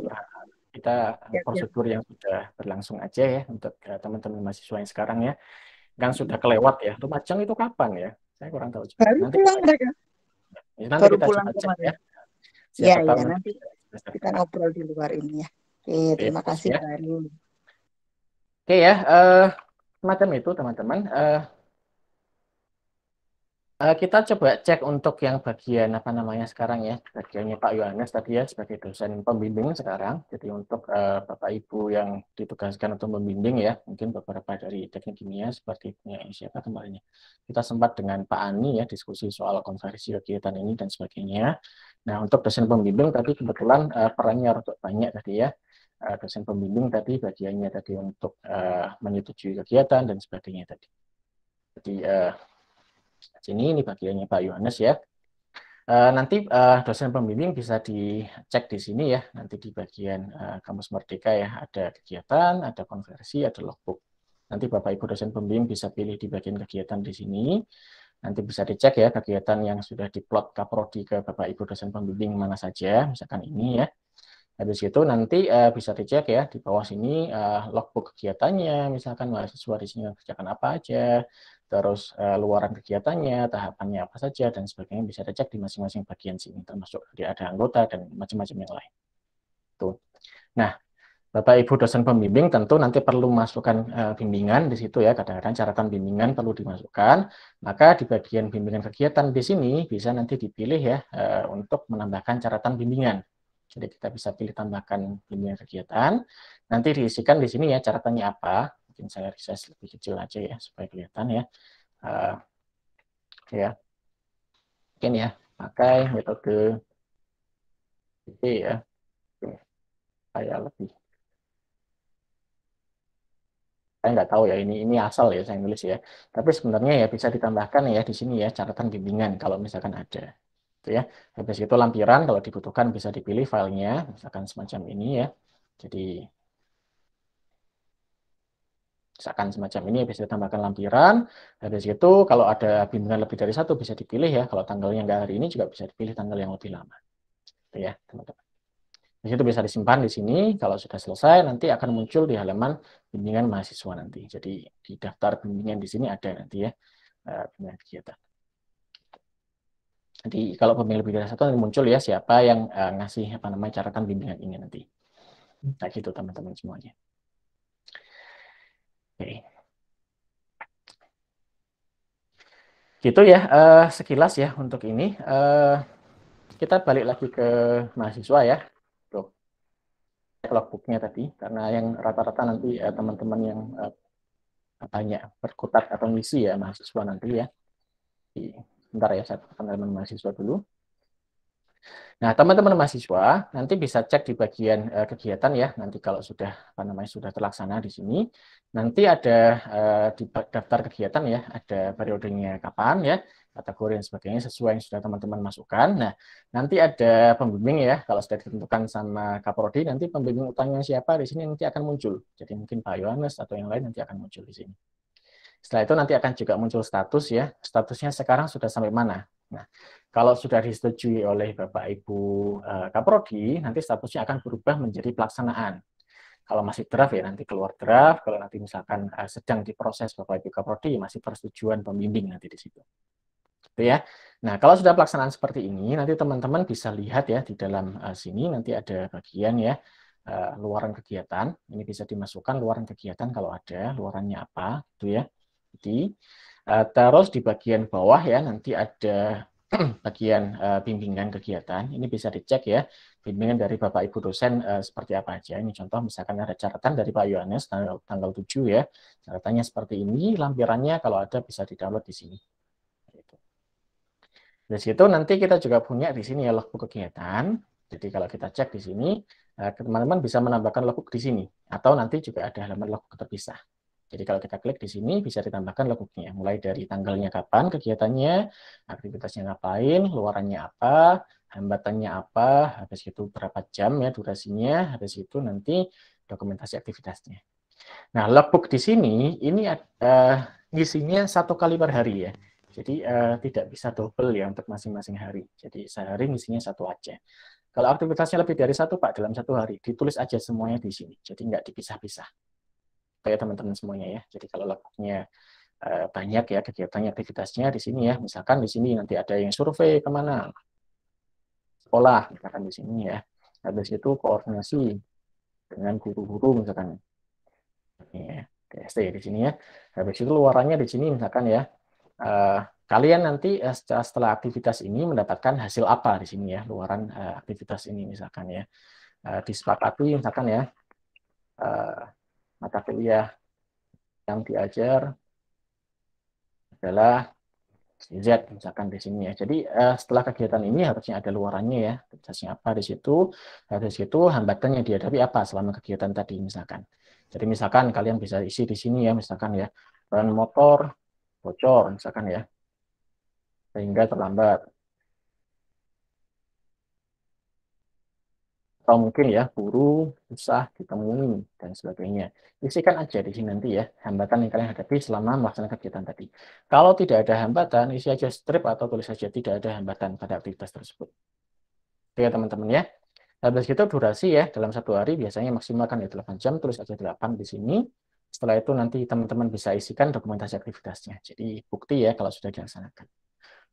Kita prosedur yang sudah berlangsung aja ya untuk teman-teman mahasiswa yang sekarang ya. Kan sudah kelewat ya. Lumajang itu kapan ya? Saya kurang tahu juga. Baru Nanti pulang mereka. nanti Baru kita pulang coba cek kemarin. ya. Iya, Siapa tahu nanti kita ngobrol di luar ini ya. Oke, terima kasih ya. Pak Arief. Oke ya, semacam itu teman-teman. Kita coba cek untuk yang bagian apa namanya sekarang ya, bagiannya Pak Yohanes tadi ya sebagai dosen pembimbing sekarang. Jadi untuk Bapak Ibu yang ditugaskan untuk membimbing ya, mungkin beberapa dari teknik kimia seperti punya siapa kemarinnya. Kita sempat dengan Pak Ani ya diskusi soal konversi kegiatan ini dan sebagainya. Nah untuk dosen pembimbing tadi kebetulan perannya untuk banyak tadi ya. Dosen pembimbing tadi bagiannya tadi untuk menyetujui kegiatan dan sebagainya tadi. Jadi ini bagiannya Pak Yohanes ya. Nanti dosen pembimbing bisa dicek di sini ya, nanti di bagian Kamus Merdeka ya, ada kegiatan, ada konversi, ada logbook. Nanti Bapak Ibu dosen pembimbing bisa pilih di bagian kegiatan di sini. Nanti bisa dicek ya kegiatan yang sudah diplot Kaprodi ke Bapak Ibu dosen pembimbing mana saja, misalkan ini ya. Habis itu nanti bisa dicek ya di bawah sini logbook kegiatannya, misalkan mahasiswa di sini kerjakan apa aja, terus luaran kegiatannya, tahapannya apa saja, dan sebagainya bisa dicek di masing-masing bagian sini, termasuk ada anggota dan macam-macam yang lain. Tuh. Nah, Bapak Ibu dosen pembimbing tentu nanti perlu masukkan bimbingan di situ ya, kadang-kadang catatan bimbingan perlu dimasukkan, maka di bagian bimbingan kegiatan di sini bisa nanti dipilih ya untuk menambahkan catatan bimbingan. Jadi kita bisa pilih tambahkan bimbingan kegiatan, nanti diisikan di sini ya catatannya apa, mungkin saya resize lebih kecil aja ya supaya kelihatan ya. Ya, mungkin ya pakai metode PP ya, saya lebih. Saya nggak tahu ya ini asal ya saya nulis ya. Tapi sebenarnya ya bisa ditambahkan ya di sini ya catatan bimbingan kalau misalkan ada. Gitu ya. Habis itu lampiran kalau dibutuhkan bisa dipilih filenya misalkan semacam ini ya. Jadi misalkan semacam ini bisa ditambahkan lampiran. Habis itu kalau ada bimbingan lebih dari satu bisa dipilih ya. Kalau tanggalnya nggak hari ini juga bisa dipilih tanggal yang lebih lama. Gitu ya teman-teman. Di situ bisa disimpan di sini. Kalau sudah selesai, nanti akan muncul di halaman bimbingan mahasiswa nanti. Jadi di daftar bimbingan di sini ada nanti ya bimbingan kegiatan. Jadi kalau pembimbing lebih dari satu nanti muncul ya siapa yang ngasih apa namanya catatan bimbingan ini nanti. Kayak gitu teman-teman semuanya. Oke. Gitu ya sekilas ya untuk ini. Kita balik lagi ke mahasiswa ya. Tuh. Logbooknya tadi karena yang rata-rata nanti teman-teman yang banyak berkutat atau misi ya mahasiswa nanti ya. Sebentar ya saya teman-teman mahasiswa dulu. Nah, teman-teman mahasiswa nanti bisa cek di bagian kegiatan ya. Nanti kalau sudah apa namanya sudah terlaksana di sini, nanti ada di daftar kegiatan ya, ada periodenya kapan ya, kategori dan sebagainya sesuai yang sudah teman-teman masukkan. Nah, nanti ada pembimbing ya. Kalau sudah ditentukan sama Kaprodi, nanti pembimbing utangnya siapa di sini nanti akan muncul. Jadi mungkin Pak Yohanes atau yang lain nanti akan muncul di sini. Setelah itu nanti akan juga muncul status ya. Statusnya sekarang sudah sampai mana? Nah, kalau sudah disetujui oleh Bapak Ibu Kaprodi, nanti statusnya akan berubah menjadi pelaksanaan. Kalau masih draft ya nanti keluar draft, kalau nanti misalkan sedang diproses Bapak Ibu Kaprodi masih persetujuan pembimbing nanti di situ. Gitu ya. Nah, kalau sudah pelaksanaan seperti ini, nanti teman-teman bisa lihat ya di dalam sini nanti ada bagian ya luaran kegiatan. Ini bisa dimasukkan luaran kegiatan kalau ada, luarannya apa gitu ya. Jadi terus di bagian bawah ya nanti ada bagian bimbingan kegiatan. Ini bisa dicek ya bimbingan dari Bapak Ibu dosen seperti apa aja. Ini contoh misalkan ada catatan dari Pak Yohanes tanggal 7 ya. Catatannya seperti ini, lampirannya kalau ada bisa di-download di sini. Dari situ nanti kita juga punya di sini ya logbook kegiatan. Jadi kalau kita cek di sini, teman-teman bisa menambahkan logbook di sini. Atau nanti juga ada halaman logbook terpisah. Jadi kalau kita klik di sini bisa ditambahkan logbooknya. Mulai dari tanggalnya kapan kegiatannya, aktivitasnya ngapain, luarannya apa, hambatannya apa, habis itu berapa jam ya durasinya, habis itu nanti dokumentasi aktivitasnya. Nah, logbook di sini ini ngisinya 1 kali per hari ya. Jadi tidak bisa double ya untuk masing-masing hari. Jadi sehari ngisinya 1 aja. Kalau aktivitasnya lebih dari 1 Pak dalam 1 hari, ditulis aja semuanya di sini. Jadi nggak dipisah-pisah. Kayak teman-teman semuanya ya. Jadi kalau logbooknya banyak ya kegiatannya, aktivitasnya di sini ya. Misalkan di sini nanti ada yang survei kemana, sekolah misalkan di sini ya. Habis itu koordinasi dengan guru-guru misalkan. Ya, TST di sini ya. Habis itu luarannya di sini misalkan ya. Kalian nanti setelah aktivitas ini mendapatkan hasil apa di sini ya, luaran aktivitas ini misalkan ya. Disepakati misalkan ya mata kuliah yang diajar adalah Z misalkan di sini ya. Jadi setelah kegiatan ini harusnya ada luarannya ya, aktivitasnya apa di situ. Habis itu hambatan yang dihadapi apa selama kegiatan tadi misalkan. Jadi misalkan kalian bisa isi di sini ya, misalkan ya, ban motor bocor misalkan ya, sehingga terlambat. Atau mungkin ya, guru susah ditemui dan sebagainya. Isikan aja di sini nanti ya, hambatan yang kalian hadapi selama melaksanakan kegiatan tadi. Kalau tidak ada hambatan, isi aja strip atau tulis saja tidak ada hambatan pada aktivitas tersebut. Oke ya teman-teman ya. Habis itu durasi ya, dalam 1 hari biasanya maksimal kan ya 8 jam, tulis aja 8 di sini. Setelah itu nanti teman-teman bisa isikan dokumentasi aktivitasnya. Jadi bukti ya kalau sudah dilaksanakan.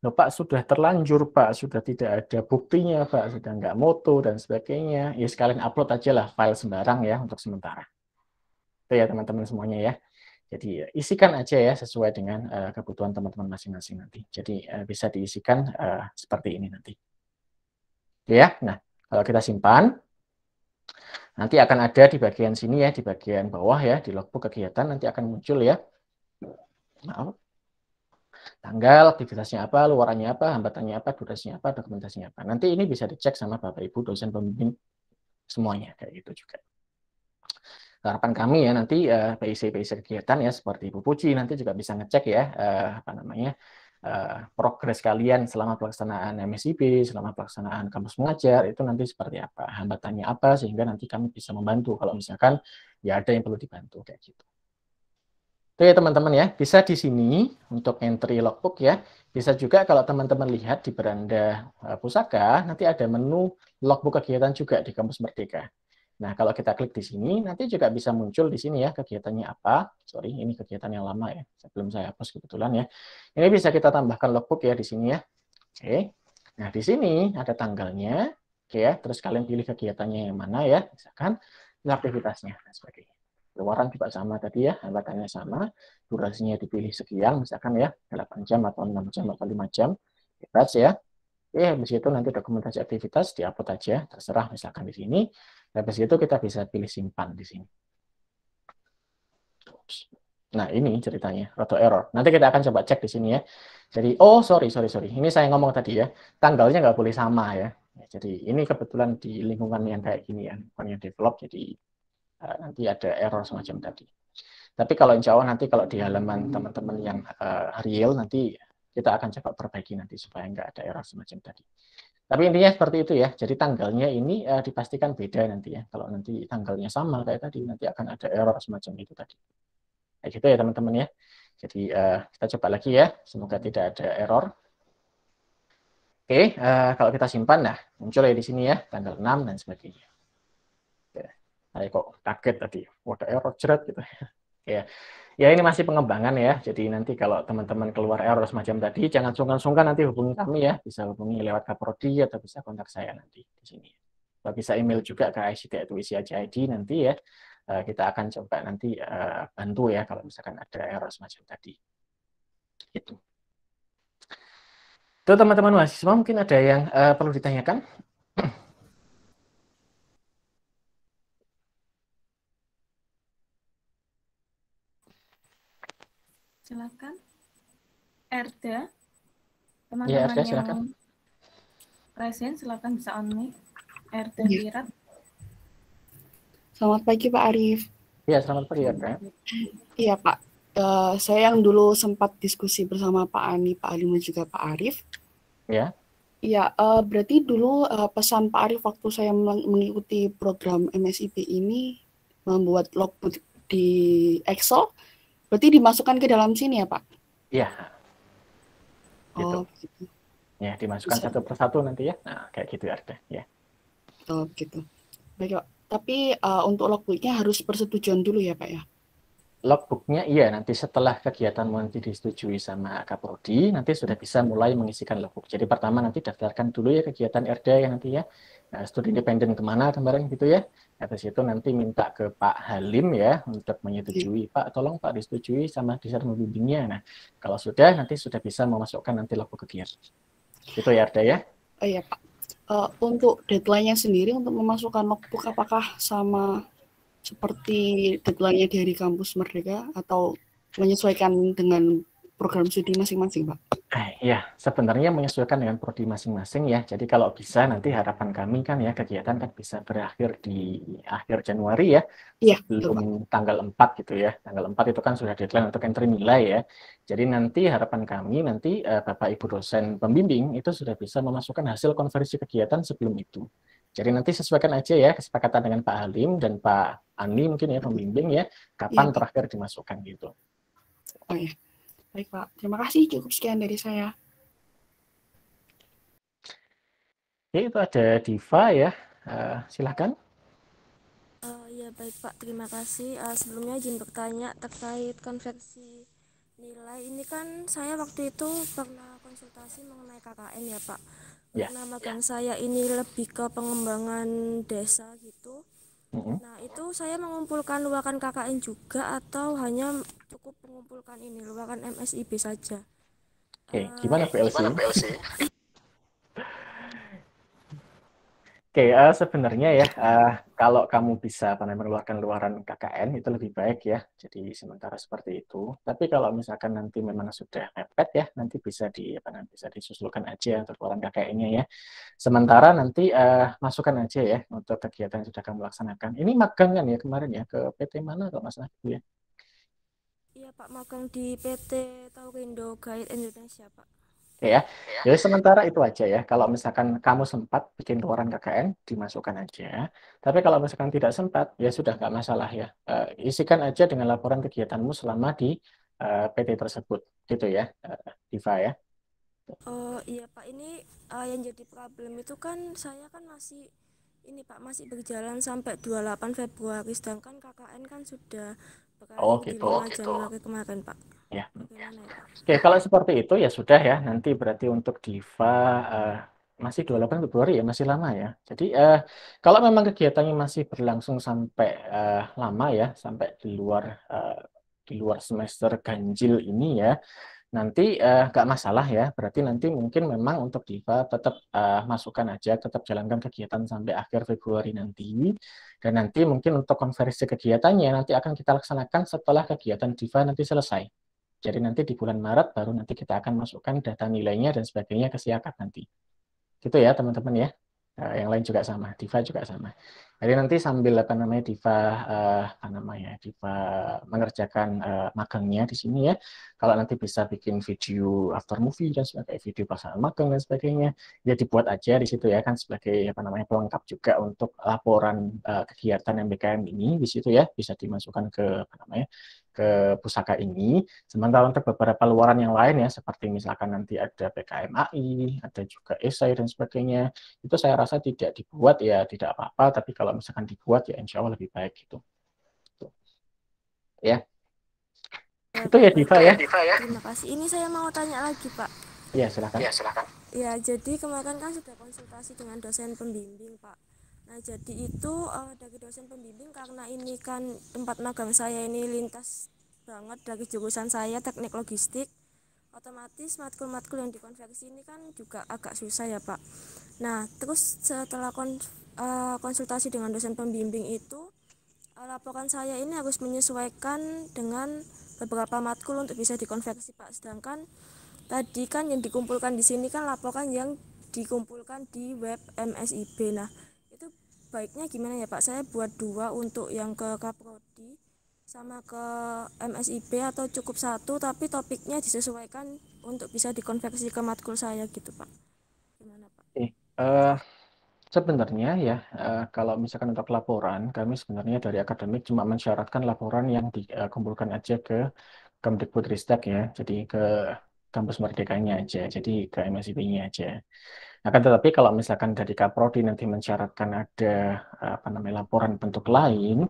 Loh Pak, sudah terlanjur Pak, sudah tidak ada buktinya Pak, sudah nggak moto dan sebagainya. Ya sekalian upload aja lah file sembarang ya untuk sementara. Itu ya teman-teman semuanya ya. Jadi isikan aja ya sesuai dengan kebutuhan teman-teman masing-masing nanti. Jadi bisa diisikan seperti ini nanti. Oke ya, nah kalau kita simpan, nanti akan ada di bagian sini ya, di bagian bawah ya, di logbook kegiatan nanti akan muncul ya. Maaf. Tanggal, aktivitasnya apa, luarannya apa, hambatannya apa, durasinya apa, dokumentasinya apa. Nanti ini bisa dicek sama Bapak Ibu dosen pembimbing semuanya kayak gitu juga. Harapan kami ya nanti PIC kegiatan ya seperti Ibu Puji nanti juga bisa ngecek ya progres kalian selama pelaksanaan MSIP, selama pelaksanaan kampus mengajar itu nanti seperti apa, hambatannya apa sehingga nanti kami bisa membantu kalau misalkan ya ada yang perlu dibantu kayak gitu. Itu ya teman-teman ya, bisa di sini untuk entry logbook ya. Bisa juga kalau teman-teman lihat di beranda pusaka nanti ada menu logbook kegiatan juga di Kampus Merdeka. Nah, kalau kita klik di sini, nanti juga bisa muncul di sini ya, kegiatannya apa. Sorry, ini kegiatan yang lama ya, sebelum saya hapus kebetulan ya. Ini bisa kita tambahkan logbook ya di sini ya. Oke, nah di sini ada tanggalnya, oke ya, terus kalian pilih kegiatannya yang mana ya, misalkan aktivitasnya dan sebagainya. Luaran juga sama tadi ya, hambatannya sama, durasinya dipilih sekian, misalkan ya, 8 jam atau 6 jam atau 5 jam, bebas ya. Ya, habis itu nanti dokumentasi aktivitas diupload aja, terserah misalkan di sini. Habis itu kita bisa pilih simpan di sini. Nah, ini ceritanya, auto error. Nanti kita akan coba cek di sini ya. Jadi, oh sorry. Ini saya ngomong tadi ya, tanggalnya nggak boleh sama ya. Jadi, ini kebetulan di lingkungan yang kayak gini ya, lingkungan yang develop, jadi nanti ada error semacam tadi. Tapi kalau insya Allah nanti kalau di halaman teman-teman yang real, nanti kita akan coba perbaiki nanti supaya nggak ada error semacam tadi. Tapi intinya seperti itu ya. Jadi tanggalnya ini dipastikan beda nanti ya. Kalau nanti tanggalnya sama kayak tadi, nanti akan ada error semacam itu tadi. Kayak gitu ya teman-teman ya. Jadi kita coba lagi ya. Semoga tidak ada error. Oke, kalau kita simpan, nah muncul ya di sini ya, tanggal 6 dan sebagainya. Saya kok kaget tadi, ada error jerat gitu. Ya. Ya ini masih pengembangan ya. Jadi nanti kalau teman-teman keluar error semacam tadi, jangan sungkan-sungkan nanti hubungi kami ya. Bisa hubungi lewat Kaprodi atau bisa kontak saya nanti di sini. Atau bisa email juga ke ict@wisi.id nanti ya. Kita akan coba nanti bantu ya kalau misalkan ada error semacam tadi. Itu. Itu teman-teman mahasiswa mungkin ada yang perlu ditanyakan? Silakan. Erda, Ya, teman-teman Erda, silakan. yang present silakan bisa unmute. Erda Ya. Wirat. Selamat pagi Pak Arif. Ya, selamat pagi Erda. Iya Pak, saya yang dulu sempat diskusi bersama Pak Ani, Pak Alim dan juga Pak Arif. Ya. Iya, berarti dulu pesan Pak Arif waktu saya mengikuti program MSIP ini membuat logbook di Excel, berarti dimasukkan ke dalam sini ya Pak? Iya. Gitu. Oh gitu. Ya, dimasukkan Bisa. satu persatu nanti ya. Nah, kayak gitu Erda. Ya. Oh gitu. Baik Pak. Tapi untuk logbooknya harus persetujuan dulu ya Pak ya? Logbooknya iya nanti setelah kegiatan nanti disetujui sama Kaprodi nanti sudah bisa mulai mengisikan logbook. Jadi pertama nanti daftarkan dulu ya kegiatan RDA yang nanti ya. Nah, studi independen kemana kemarin gitu ya. Habis itu nanti minta ke Pak Halim ya untuk menyetujui. Pak tolong Pak disetujui sama desain membimbingnya. Nah kalau sudah nanti sudah bisa memasukkan nanti logbook kegiatan. Itu ya RDA ya. Oh iya Pak. Untuk deadline-nya sendiri untuk memasukkan logbook apakah sama seperti deadline-nya dari Kampus Merdeka atau menyesuaikan dengan program studi masing-masing, Pak? Ya, sebenarnya menyesuaikan dengan prodi masing-masing ya. Jadi kalau bisa nanti harapan kami kan ya kegiatan kan bisa berakhir di akhir Januari ya. Iya, sebelum tanggal 4 gitu ya. Tanggal 4 itu kan sudah deadline untuk entry nilai ya. Jadi nanti harapan kami nanti Bapak Ibu dosen pembimbing itu sudah bisa memasukkan hasil konversi kegiatan sebelum itu. Jadi nanti sesuaikan aja ya kesepakatan dengan Pak Halim dan Pak Ani mungkin ya pembimbing ya, kapan terakhir dimasukkan gitu. Oh ya. Baik Pak, terima kasih, cukup sekian dari saya. Ya itu ada Diva ya. Silakan. Ya baik Pak, terima kasih. Sebelumnya izin bertanya terkait konversi nilai. Ini kan saya waktu itu pernah konsultasi mengenai KKN ya Pak. Ya. Karena magang saya ini lebih ke pengembangan desa gitu. Nah itu saya mengumpulkan luaran KKN juga atau hanya cukup mengumpulkan ini luaran MSIB saja? Oke, gimana PLC? Oke, sebenarnya ya kalau kamu bisa mengeluarkan luaran KKN itu lebih baik ya. Jadi sementara seperti itu. Tapi kalau misalkan nanti memang sudah mepet ya, nanti bisa bisa disusulkan aja untuk luaran KKN-nya ya. Sementara nanti masukkan aja ya untuk kegiatan yang sudah kamu laksanakan. Ini magang kan ya kemarin ya ke PT mana kalau masalah itu ya? Iya Pak, magang di PT Taurindo Guide Indonesia Pak. Ya, jadi sementara itu aja ya. Kalau misalkan kamu sempat bikin luaran KKN, dimasukkan aja. Tapi kalau misalkan tidak sempat, ya sudah nggak masalah ya. Isikan aja dengan laporan kegiatanmu selama di PT tersebut, gitu ya, Diva ya. Iya Pak, ini yang jadi problem itu kan saya kan masih ini Pak masih berjalan sampai 28 Februari, sedangkan KKN kan sudah berakhir di 5 Januari kemarin Pak. Ya. Bagaimana ya Pak? Oke, kalau seperti itu ya sudah ya. Nanti berarti untuk Diva masih 28 Februari ya, masih lama ya. Jadi kalau memang kegiatannya masih berlangsung sampai lama ya, sampai di luar semester ganjil ini ya, nanti nggak masalah ya. Berarti nanti mungkin memang untuk Diva tetap masukkan aja, tetap jalankan kegiatan sampai akhir Februari nanti. Dan nanti mungkin untuk konversi kegiatannya nanti akan kita laksanakan setelah kegiatan Diva nanti selesai. Jadi nanti di bulan Maret baru nanti kita akan masukkan data nilainya dan sebagainya ke Siakat nanti. Gitu ya teman-teman ya. Yang lain juga sama, Diva juga sama. Jadi nanti sambil Diva mengerjakan magangnya di sini ya. Kalau nanti bisa bikin video after movie dan sebagainya, video pasangan magang dan sebagainya, ya dibuat aja di situ ya kan sebagai pelengkap juga untuk laporan kegiatan MBKM ini di situ ya bisa dimasukkan ke pusaka ini. Sementara untuk beberapa luaran yang lain ya, seperti misalkan nanti ada PKMAI, ada juga esai dan sebagainya, itu saya rasa tidak dibuat ya tidak apa-apa, tapi kalau misalkan dibuat ya insya Allah lebih baik gitu. Ya. Itu ya Diva ya. Terima kasih. Ini saya mau tanya lagi Pak. Ya silakan. Ya jadi kemarin kan sudah konsultasi dengan dosen pembimbing Pak. Nah jadi itu dari dosen pembimbing karena ini kan tempat magang saya ini lintas banget dari jurusan saya teknik logistik, otomatis matkul-matkul yang dikonversi ini kan juga agak susah ya Pak. Nah terus setelah konsultasi dengan dosen pembimbing itu laporan saya ini harus menyesuaikan dengan beberapa matkul untuk bisa dikonversi Pak. Sedangkan tadi kan yang dikumpulkan di sini kan laporan yang dikumpulkan di web MSIB. Nah itu baiknya gimana ya Pak? Saya buat 2 untuk yang ke Kaprodi sama ke MSIB atau cukup 1 tapi topiknya disesuaikan untuk bisa dikonversi ke matkul saya gitu Pak. Gimana Pak? Sebenarnya ya kalau misalkan untuk laporan, kami sebenarnya dari akademik cuma mensyaratkan laporan yang dikumpulkan aja ke Kemdikbudristek ya, jadi ke kampus merdekanya aja, jadi ke MSIB-nya aja. Akan tetapi kalau misalkan dari Kaprodi nanti mensyaratkan ada laporan bentuk lain,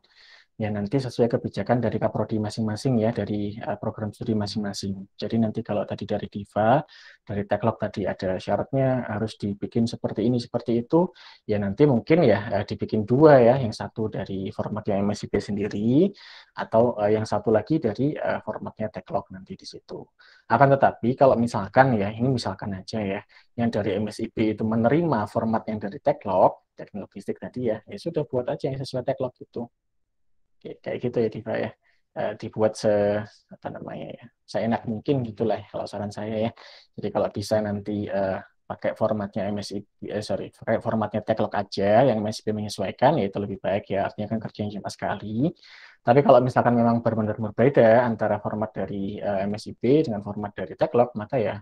ya nanti sesuai kebijakan dari Kaprodi masing-masing ya, dari program studi masing-masing. Jadi nanti kalau tadi dari Diva, dari Teknolog tadi ada syaratnya harus dibikin seperti ini, seperti itu, ya nanti mungkin ya dibikin 2 ya, yang satu dari formatnya MSIB sendiri, atau yang satu lagi dari formatnya Teknolog nanti di situ. Akan tetapi kalau misalkan ya, ini misalkan aja ya, yang dari MSIB itu menerima format yang dari Teknolog, teknik logistik tadi ya, ya sudah buat aja yang sesuai Teknolog itu. Kayak gitu ya Diva ya, dibuat seenak mungkin gitulah kalau saran saya ya. Jadi kalau bisa nanti pakai formatnya pakai formatnya Teknolog aja yang MSIB menyesuaikan ya itu lebih baik ya, artinya kan kerjanya cuma sekali. Tapi kalau misalkan memang benar-benar berbeda antara format dari MSIB dengan format dari Teknolog, maka ya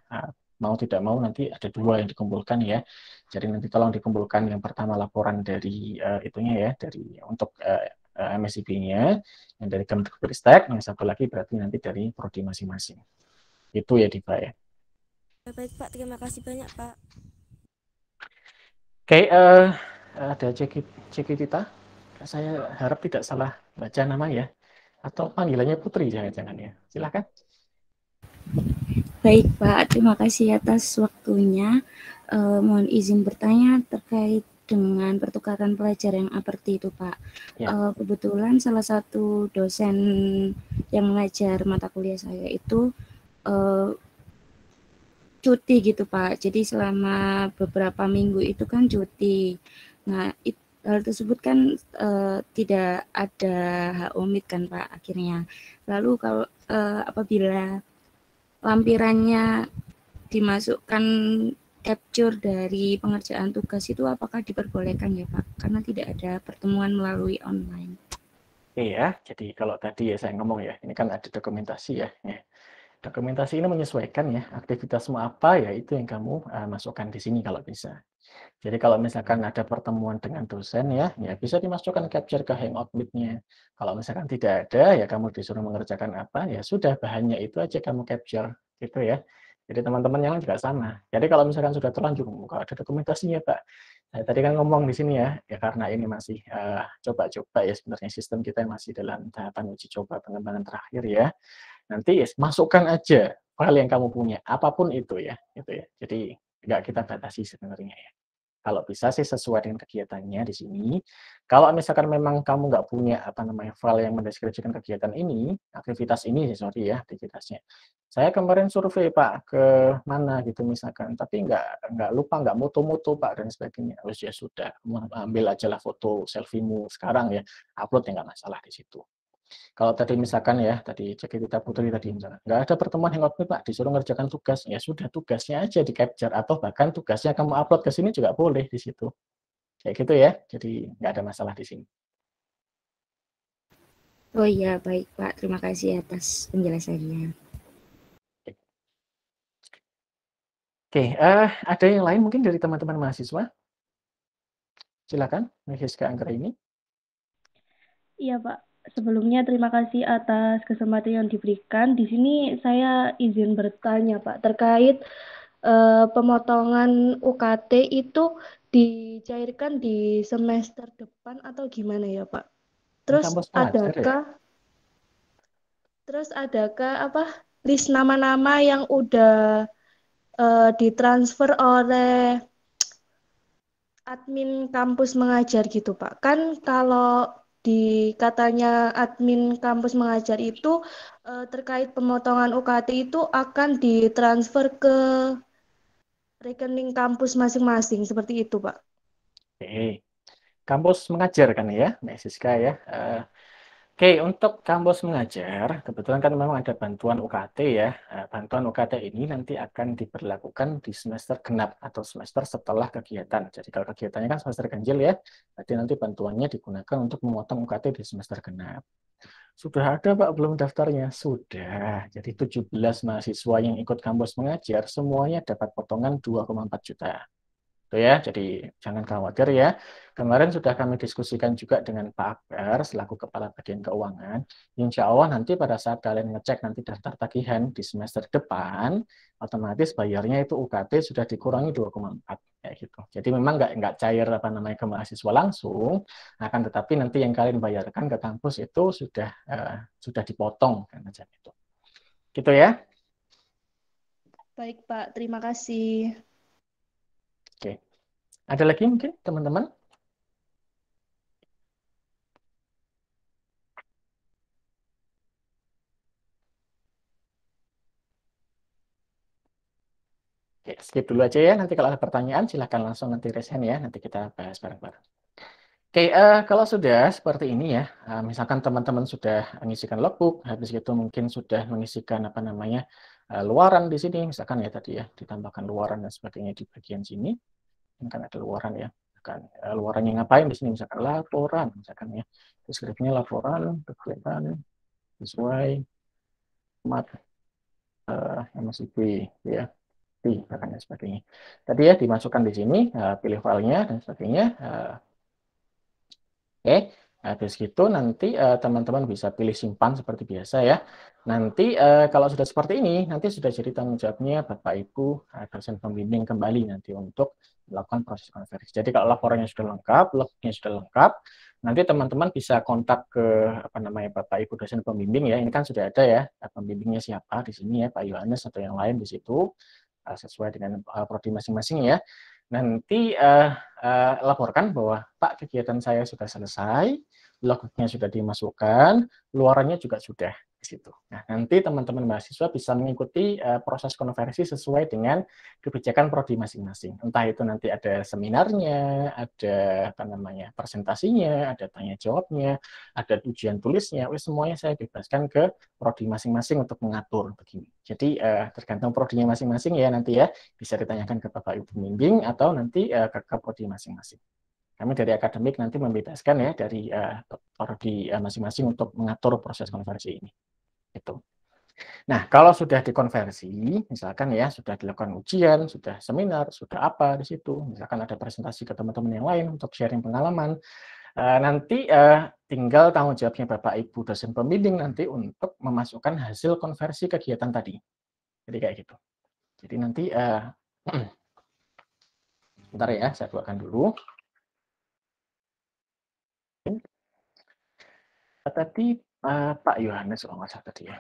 mau tidak mau nanti ada 2 yang dikumpulkan ya. Jadi nanti tolong dikumpulkan yang pertama laporan dari itunya ya, dari untuk MSIB-nya, yang dari Kemdikbudristek, yang satu lagi berarti nanti dari prodi masing-masing. Itu ya Diva ya. Baik Pak, terima kasih banyak Pak. Oke, ada Cekitita. Saya harap tidak salah baca nama ya. Atau panggilannya Putri jangan-jangan ya. Silakan. Baik Pak, terima kasih atas waktunya. Mohon izin bertanya terkait dengan pertukaran pelajar yang seperti itu Pak. Ya. Kebetulan salah satu dosen yang mengajar mata kuliah saya itu cuti gitu Pak. Jadi selama beberapa minggu itu kan cuti. Nah, hal tersebut kan tidak ada hak omit kan Pak akhirnya. Lalu kalau apabila lampirannya dimasukkan capture dari pengerjaan tugas itu apakah diperbolehkan ya Pak? Karena tidak ada pertemuan melalui online. Iya, jadi kalau tadi ya saya ngomong ya, ini kan ada dokumentasi ya. Dokumentasi ini menyesuaikan ya, aktivitasmu apa ya itu yang kamu masukkan di sini kalau bisa. Jadi kalau misalkan ada pertemuan dengan dosen ya bisa dimasukkan capture ke Hangout Meet-nya. Kalau misalkan tidak ada, ya kamu disuruh mengerjakan apa, ya sudah bahannya itu aja kamu capture gitu ya. Jadi teman-teman yang lain juga sama. Jadi kalau misalkan sudah terlanjur, kalau ada dokumentasinya Pak. Saya tadi kan ngomong di sini ya karena ini masih coba-coba ya sebenarnya sistem kita masih dalam tahapan uji coba pengembangan terakhir ya. Nanti masukkan aja file yang kamu punya, apapun itu ya, gitu ya. Jadi nggak kita batasi sebenarnya ya. Kalau bisa sih sesuai dengan kegiatannya di sini. Kalau misalkan memang kamu nggak punya file yang mendeskripsikan kegiatan ini, aktivitas ini sorry ya, aktivitasnya. Saya kemarin survei Pak ke mana gitu misalkan, tapi nggak lupa nggak moto-moto Pak dan sebagainya. Terus ya sudah, ambil aja lah foto selfie-mu sekarang ya, upload ya nggak masalah di situ. Kalau tadi misalkan ya, tadi Cekitita Putri tadi misalkan, nggak ada pertemuan Hangout Meet Pak, disuruh ngerjakan tugas, ya sudah tugasnya aja di capture, atau bahkan tugasnya kamu upload ke sini juga boleh di situ. Kayak gitu ya, jadi nggak ada masalah di sini. Oh iya, baik Pak, terima kasih atas penjelasannya. Oke, ada yang lain mungkin dari teman-teman mahasiswa? Silakan, Rizka Anggraini. Iya Pak, sebelumnya terima kasih atas kesempatan yang diberikan. Di sini saya izin bertanya Pak, terkait pemotongan UKT itu dicairkan di semester depan atau gimana ya Pak? Terus adakah list nama-nama yang udah ditransfer oleh admin kampus mengajar gitu Pak? Kan kalau di katanya admin kampus mengajar itu terkait pemotongan UKT itu akan ditransfer ke rekening kampus masing-masing seperti itu Pak. Oke, kampus mengajar kan ya, Mbak Siska ya. Oke, untuk kampus mengajar, kebetulan kan memang ada bantuan UKT ya. Bantuan UKT ini nanti akan diberlakukan di semester genap atau semester setelah kegiatan. Jadi kalau kegiatannya kan semester ganjil ya, berarti nanti bantuannya digunakan untuk memotong UKT di semester genap. Sudah ada Pak belum daftarnya? Sudah. Jadi 17 mahasiswa yang ikut kampus mengajar, semuanya dapat potongan 2,4 juta. Itu ya, jadi jangan khawatir ya. Kemarin sudah kami diskusikan juga dengan Pak Akbar selaku Kepala Bagian Keuangan. Insya Allah nanti pada saat kalian ngecek nanti daftar tagihan di semester depan, otomatis bayarnya itu UKT sudah dikurangi 2,4 kayak gitu. Jadi memang nggak cair ke mahasiswa langsung, akan tetapi nanti yang kalian bayarkan ke kampus itu sudah dipotong kan macam itu. Gitu ya. Baik Pak, terima kasih. Oke. Ada lagi mungkin teman-teman? Oke, skip dulu aja ya. Nanti kalau ada pertanyaan silahkan langsung nanti raise hand ya. Nanti kita bahas bareng-bareng. Oke, kalau sudah seperti ini ya, misalkan teman-teman sudah mengisikan logbook, habis itu mungkin sudah mengisikan luaran di sini, misalkan ya tadi ya, ditambahkan luaran dan sebagainya di bagian sini. Ini kan ada luaran ya. Misalkan luarannya ngapain di sini, misalkan laporan, misalkan ya. Deskripsinya laporan, kegiatan, sesuai mat MSIP ya. Dan sebagainya. Tadi ya dimasukkan di sini, pilih filenya dan sebagainya. Oke, Habis itu nanti teman-teman bisa pilih simpan seperti biasa ya. Nanti kalau sudah seperti ini, nanti sudah jadi tanggung jawabnya Bapak Ibu dosen pembimbing kembali nanti untuk melakukan proses konversi. Jadi kalau laporannya sudah lengkap, lognya sudah lengkap, nanti teman-teman bisa kontak ke Bapak Ibu dosen pembimbing ya. Ini kan sudah ada ya pembimbingnya siapa di sini ya, Pak Yohanes atau yang lain di situ sesuai dengan prodi masing-masing ya. Nanti laporkan bahwa Pak kegiatan saya sudah selesai, lognya sudah dimasukkan, luarannya juga sudah di situ. Nah, nanti teman-teman mahasiswa bisa mengikuti proses konversi sesuai dengan kebijakan prodi masing-masing. Entah itu nanti ada seminarnya, ada presentasinya, ada tanya jawabnya, ada ujian tulisnya, semuanya saya bebaskan ke prodi masing-masing untuk mengatur begini. Jadi tergantung prodinya masing-masing ya nanti ya, bisa ditanyakan ke Bapak Ibu pembimbing atau nanti ke prodi masing-masing. Kami dari akademik nanti membebaskan ya dari prodi masing-masing untuk mengatur proses konversi ini. Itu. Nah, kalau sudah dikonversi, misalkan ya sudah dilakukan ujian, sudah seminar, sudah apa di situ, misalkan ada presentasi ke teman-teman yang lain untuk sharing pengalaman, nanti tinggal tanggung jawabnya Bapak Ibu dosen pembimbing nanti untuk memasukkan hasil konversi kegiatan tadi. Jadi kayak gitu. Jadi nanti bentar ya, saya buatkan dulu. Tadi Pak Yohanes kalau nggak salah tadi ya.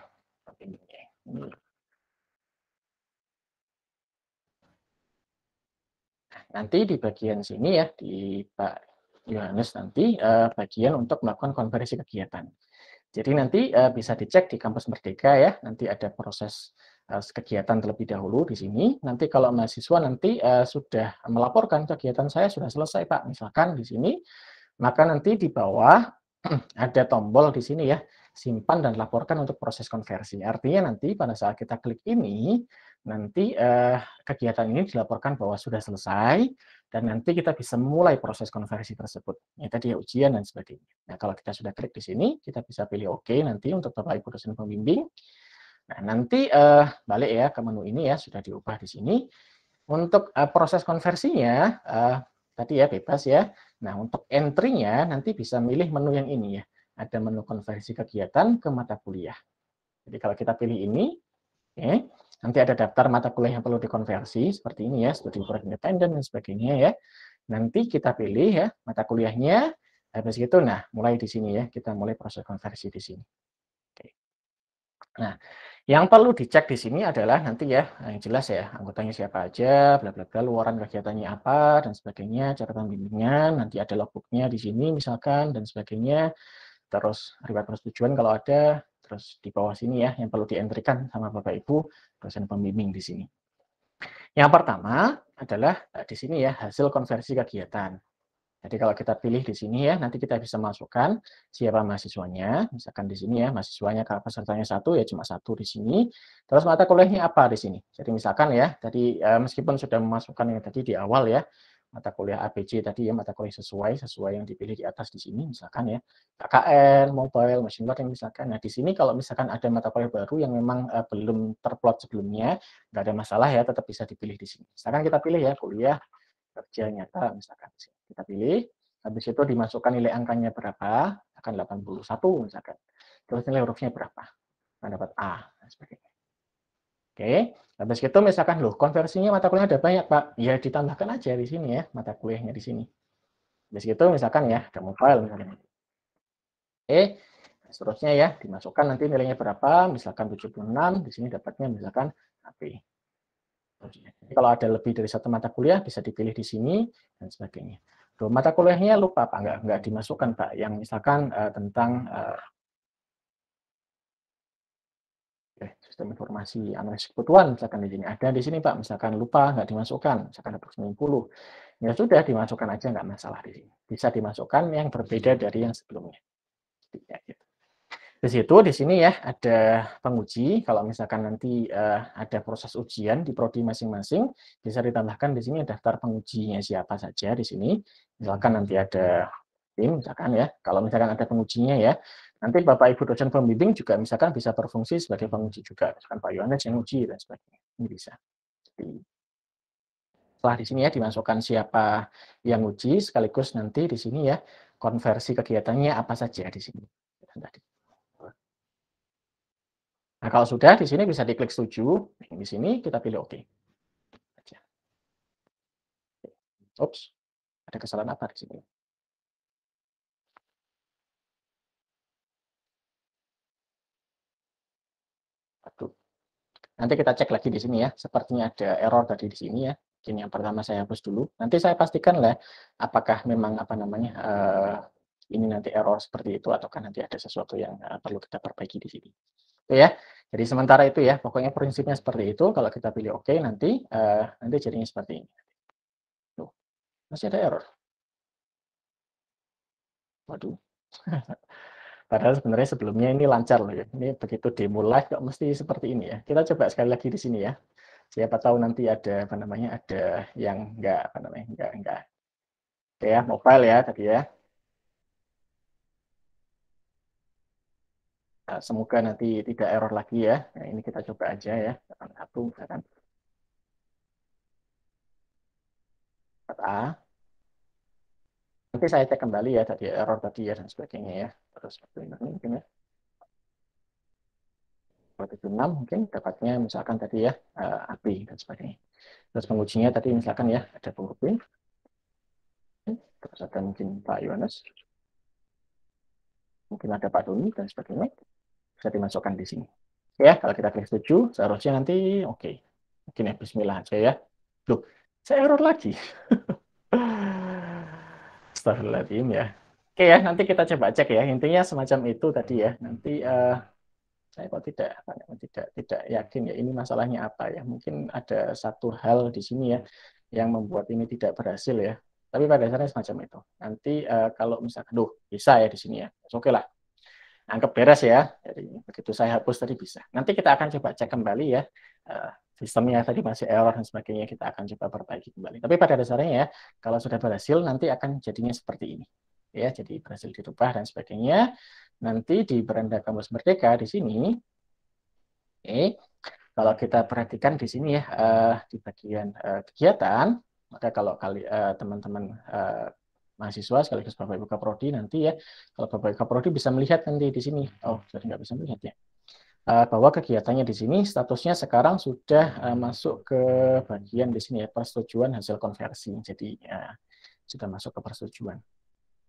Nanti di bagian sini ya, di Pak Yohanes nanti bagian untuk melakukan konversi kegiatan. Jadi nanti bisa dicek di Kampus Merdeka ya, nanti ada proses kegiatan terlebih dahulu di sini. Nanti kalau mahasiswa nanti sudah melaporkan kegiatan saya sudah selesai Pak, misalkan di sini, maka nanti di bawah ada tombol di sini ya, simpan dan laporkan untuk proses konversi. Artinya nanti pada saat kita klik ini, nanti kegiatan ini dilaporkan bahwa sudah selesai, dan nanti kita bisa mulai proses konversi tersebut. Ya, tadi ya ujian dan sebagainya. Nah, kalau kita sudah klik di sini, kita bisa pilih OK nanti untuk Bapak Ibu dosen pembimbing. Nah, nanti balik ya ke menu ini ya, sudah diubah di sini. Untuk proses konversinya, tadi ya bebas ya. Nah, untuk entry-nya nanti bisa milih menu yang ini ya. Ada menu konversi kegiatan ke mata kuliah. Jadi kalau kita pilih ini, nanti ada daftar mata kuliah yang perlu dikonversi, seperti ini ya, studi proyek independen dan sebagainya ya. Nanti kita pilih ya, mata kuliahnya, habis itu, nah mulai di sini ya, kita mulai proses konversi di sini. Oke. Nah, yang perlu dicek di sini adalah nanti ya, yang jelas ya, anggotanya siapa aja, bla bla bla, luaran kegiatannya apa, dan sebagainya, catatan bimbingan, nanti ada logbooknya di sini misalkan, dan sebagainya, terus riwayat persetujuan kalau ada, terus di bawah sini ya, yang perlu di-entry-kan sama Bapak Ibu dosen pembimbing di sini. Yang pertama adalah di sini ya, hasil konversi kegiatan. Jadi kalau kita pilih di sini ya, nanti kita bisa masukkan siapa mahasiswanya. Misalkan di sini ya, mahasiswanya kalau pesertanya satu ya cuma satu di sini. Terus mata kuliahnya apa di sini. Jadi misalkan ya, tadi meskipun sudah memasukkan yang tadi di awal ya, mata kuliah ABC tadi ya, mata kuliah sesuai yang dipilih di atas di sini misalkan ya, KKN, mobile, machine learning misalkan. Nah di sini kalau misalkan ada mata kuliah baru yang memang belum terplot sebelumnya, nggak ada masalah ya, tetap bisa dipilih di sini. Misalkan kita pilih ya kuliah kerja nyata misalkan kita pilih, habis itu dimasukkan nilai angkanya berapa, akan 81 misalkan, terus nilai hurufnya berapa, akan dapat A dan sebagainya. Oke, habis itu misalkan loh konversinya mata kuliah ada banyak Pak, ya ditambahkan aja di sini ya mata kuliahnya di sini. Habis itu misalkan ya ada mobile misalkan. Oke, seterusnya ya dimasukkan nanti nilainya berapa, misalkan 76, di sini dapatnya misalkan HP. Jadi kalau ada lebih dari satu mata kuliah bisa dipilih di sini dan sebagainya. Loh, mata kuliahnya lupa Pak, nggak dimasukkan Pak, yang misalkan tentang sistem informasi analisis kebutuhan misalkan di sini ada di sini Pak, misalkan lupa nggak dimasukkan, misalkan 90, ya sudah dimasukkan aja nggak masalah di sini. Bisa dimasukkan yang berbeda dari yang sebelumnya. Ya, gitu. Di situ di sini ya ada penguji. Kalau misalkan nanti ada proses ujian di prodi masing-masing, bisa ditambahkan di sini daftar pengujinya siapa saja di sini. Misalkan nanti ada tim, misalkan ya. Kalau misalkan ada pengujinya ya, nanti Bapak Ibu dosen pembimbing juga misalkan bisa berfungsi sebagai penguji juga. Misalkan Pak Yohanes yang uji dan sebagainya. Ini bisa. Jadi, setelah di sini ya dimasukkan siapa yang uji, sekaligus nanti di sini ya konversi kegiatannya apa saja di sini. Nah, kalau sudah di sini bisa diklik setuju. Di sini kita pilih oke. Ups, ada kesalahan apa di sini? Aduh. Nanti kita cek lagi di sini ya. Sepertinya ada error tadi di sini ya. Ini yang pertama saya hapus dulu. Nanti saya pastikan lah apakah memang apa namanya ini nanti error seperti itu ataukah nanti ada sesuatu yang perlu kita perbaiki di sini. Oke ya. Jadi sementara itu ya, pokoknya prinsipnya seperti itu. Kalau kita pilih oke nanti jadinya seperti ini. Tuh, masih ada error. Waduh. Padahal sebenarnya sebelumnya ini lancar loh ya. Ini begitu demo live kok mesti seperti ini ya. Kita coba sekali lagi di sini ya. Siapa tahu nanti ada apa namanya ada yang enggak apa namanya enggak. Oke ya, mobile ya tadi ya. Nah, semoga nanti tidak error lagi ya. Nah, ini kita coba aja ya. Satu misalkan. A. Nanti saya cek kembali ya tadi error tadi ya dan sebagainya ya. Terus mungkin ya. 276 mungkin dapatnya misalkan tadi ya API dan sebagainya. Terus pengujinya tadi misalkan ya ada penguji. Terus ada mungkin Pak Yohanes. Mungkin ada Pak Doni dan sebagainya. Bisa dimasukkan di sini. Ya, kalau kita klik setuju, seharusnya nanti oke. Mungkin ya bismillah aja ya. Loh, saya error lagi. Astagfirullahaladzim ya. Oke ya, nanti kita coba cek ya. Intinya semacam itu tadi ya. Nanti saya kok tidak yakin ya ini masalahnya apa ya. Mungkin ada satu hal di sini ya yang membuat ini tidak berhasil ya. Tapi pada dasarnya semacam itu. Nanti kalau misalkan, bisa ya di sini ya. Oke lah. Anggap beres ya. Jadi begitu saya hapus tadi bisa. Nanti kita akan coba cek kembali ya. Sistemnya tadi masih error dan sebagainya kita akan coba perbaiki kembali. Tapi pada dasarnya ya, kalau sudah berhasil nanti akan jadinya seperti ini. Ya, jadi berhasil dirubah dan sebagainya. Nanti di beranda Kampus Merdeka di sini, kalau kita perhatikan di sini ya di bagian kegiatan, maka kalau teman-teman mahasiswa sekaligus Bapak Ibu Kaprodi nanti ya, kalau Bapak Ibu Kaprodi bisa melihat nanti di sini, jadi nggak bisa melihat ya, bahwa kegiatannya di sini statusnya sekarang sudah masuk ke bagian di sini ya persetujuan hasil konversi, jadi sudah masuk ke persetujuan.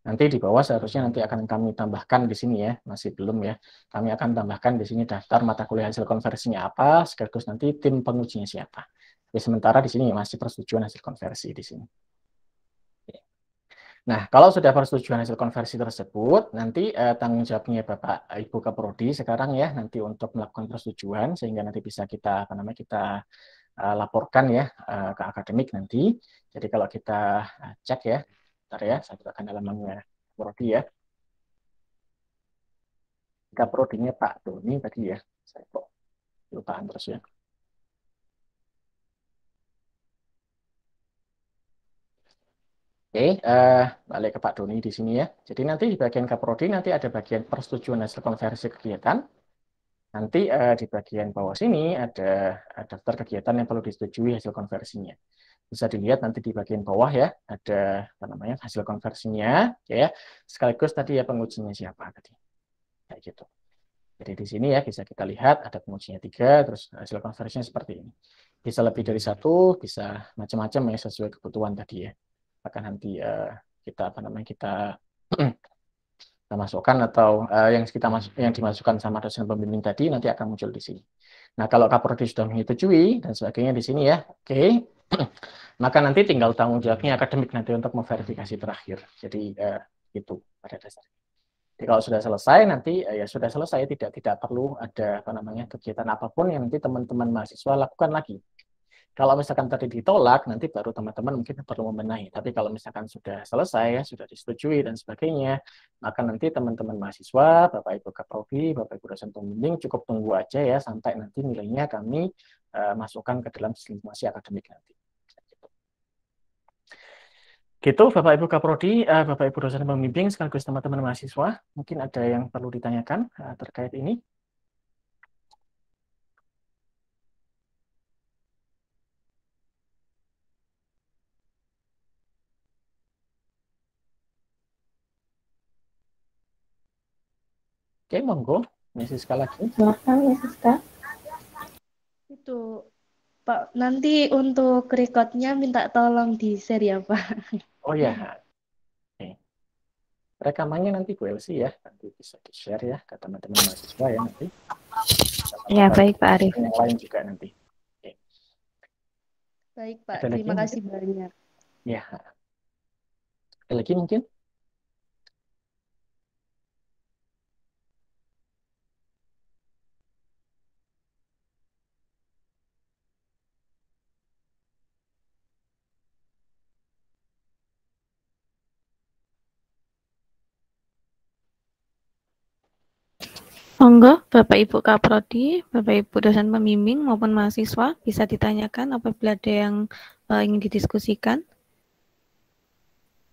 Nanti di bawah seharusnya nanti akan kami tambahkan di sini ya, masih belum ya. Kami akan tambahkan di sini daftar mata kuliah hasil konversinya apa, sekaligus nanti tim pengujinya siapa. Jadi sementara di sini masih persetujuan hasil konversi di sini. Nah, kalau sudah persetujuan hasil konversi tersebut, nanti tanggung jawabnya Bapak Ibu Kaprodi sekarang ya, nanti untuk melakukan persetujuan sehingga nanti bisa kita kita laporkan ya ke akademik nanti. Jadi kalau kita cek ya, bentar ya, saya bukakan halamannya Prodi ya. Kaprodinya Pak Doni tadi ya, saya kok lupaan terus ya. Oke, balik ke Pak Doni di sini ya. Jadi nanti di bagian Kaprodi nanti ada bagian persetujuan hasil konversi kegiatan. Nanti di bagian bawah sini ada daftar kegiatan yang perlu disetujui hasil konversinya. Bisa dilihat nanti di bagian bawah ya, ada apa namanya hasil konversinya, ya. Sekaligus tadi ya pengujinya siapa tadi, kayak gitu. Jadi di sini ya bisa kita lihat ada pengujinya 3, terus hasil konversinya seperti ini. Bisa lebih dari 1, bisa macam-macam ya sesuai kebutuhan tadi ya. Akan nanti kita apa namanya kita masukkan atau yang dimasukkan sama dosen pembimbing tadi nanti akan muncul di sini. Nah, kalau Kaprodi sudah menyetujui dan sebagainya di sini ya, oke. Maka nanti tinggal tanggung jawabnya akademik nanti untuk memverifikasi terakhir. Jadi itu pada dasarnya. Jadi kalau sudah selesai nanti ya sudah selesai, tidak perlu ada apa namanya kegiatan apapun yang nanti teman-teman mahasiswa lakukan lagi. Kalau misalkan tadi ditolak, nanti baru teman-teman mungkin perlu membenahi. Tapi kalau misalkan sudah selesai, ya, sudah disetujui dan sebagainya, maka nanti teman-teman mahasiswa, Bapak Ibu Kaprodi, Bapak Ibu dosen pembimbing cukup tunggu aja ya sampai nanti nilainya kami masukkan ke dalam simulasi akademik nanti. Gitu Bapak Ibu Kaprodi, Bapak Ibu dosen pembimbing sekaligus teman-teman mahasiswa, mungkin ada yang perlu ditanyakan terkait ini. Oke, monggo, Miss Siska lagi. Silakan, Miss Siska. Itu Pak, nanti untuk recordnya minta tolong di-share ya Pak. Oh ya, oke. Rekamannya nanti Bu Elsi ya, nanti bisa di-share ya ke teman-teman mahasiswa ya nanti. Ya, baik Pak Arif. Yang lain juga nanti. Oke. Baik Pak, Ada lagi terima mungkin? kasih banyak. Ya. Ada lagi mungkin? Monggo, Bapak Ibu Kaprodi, Bapak Ibu dosen pembimbing maupun mahasiswa bisa ditanyakan apabila ada yang ingin didiskusikan.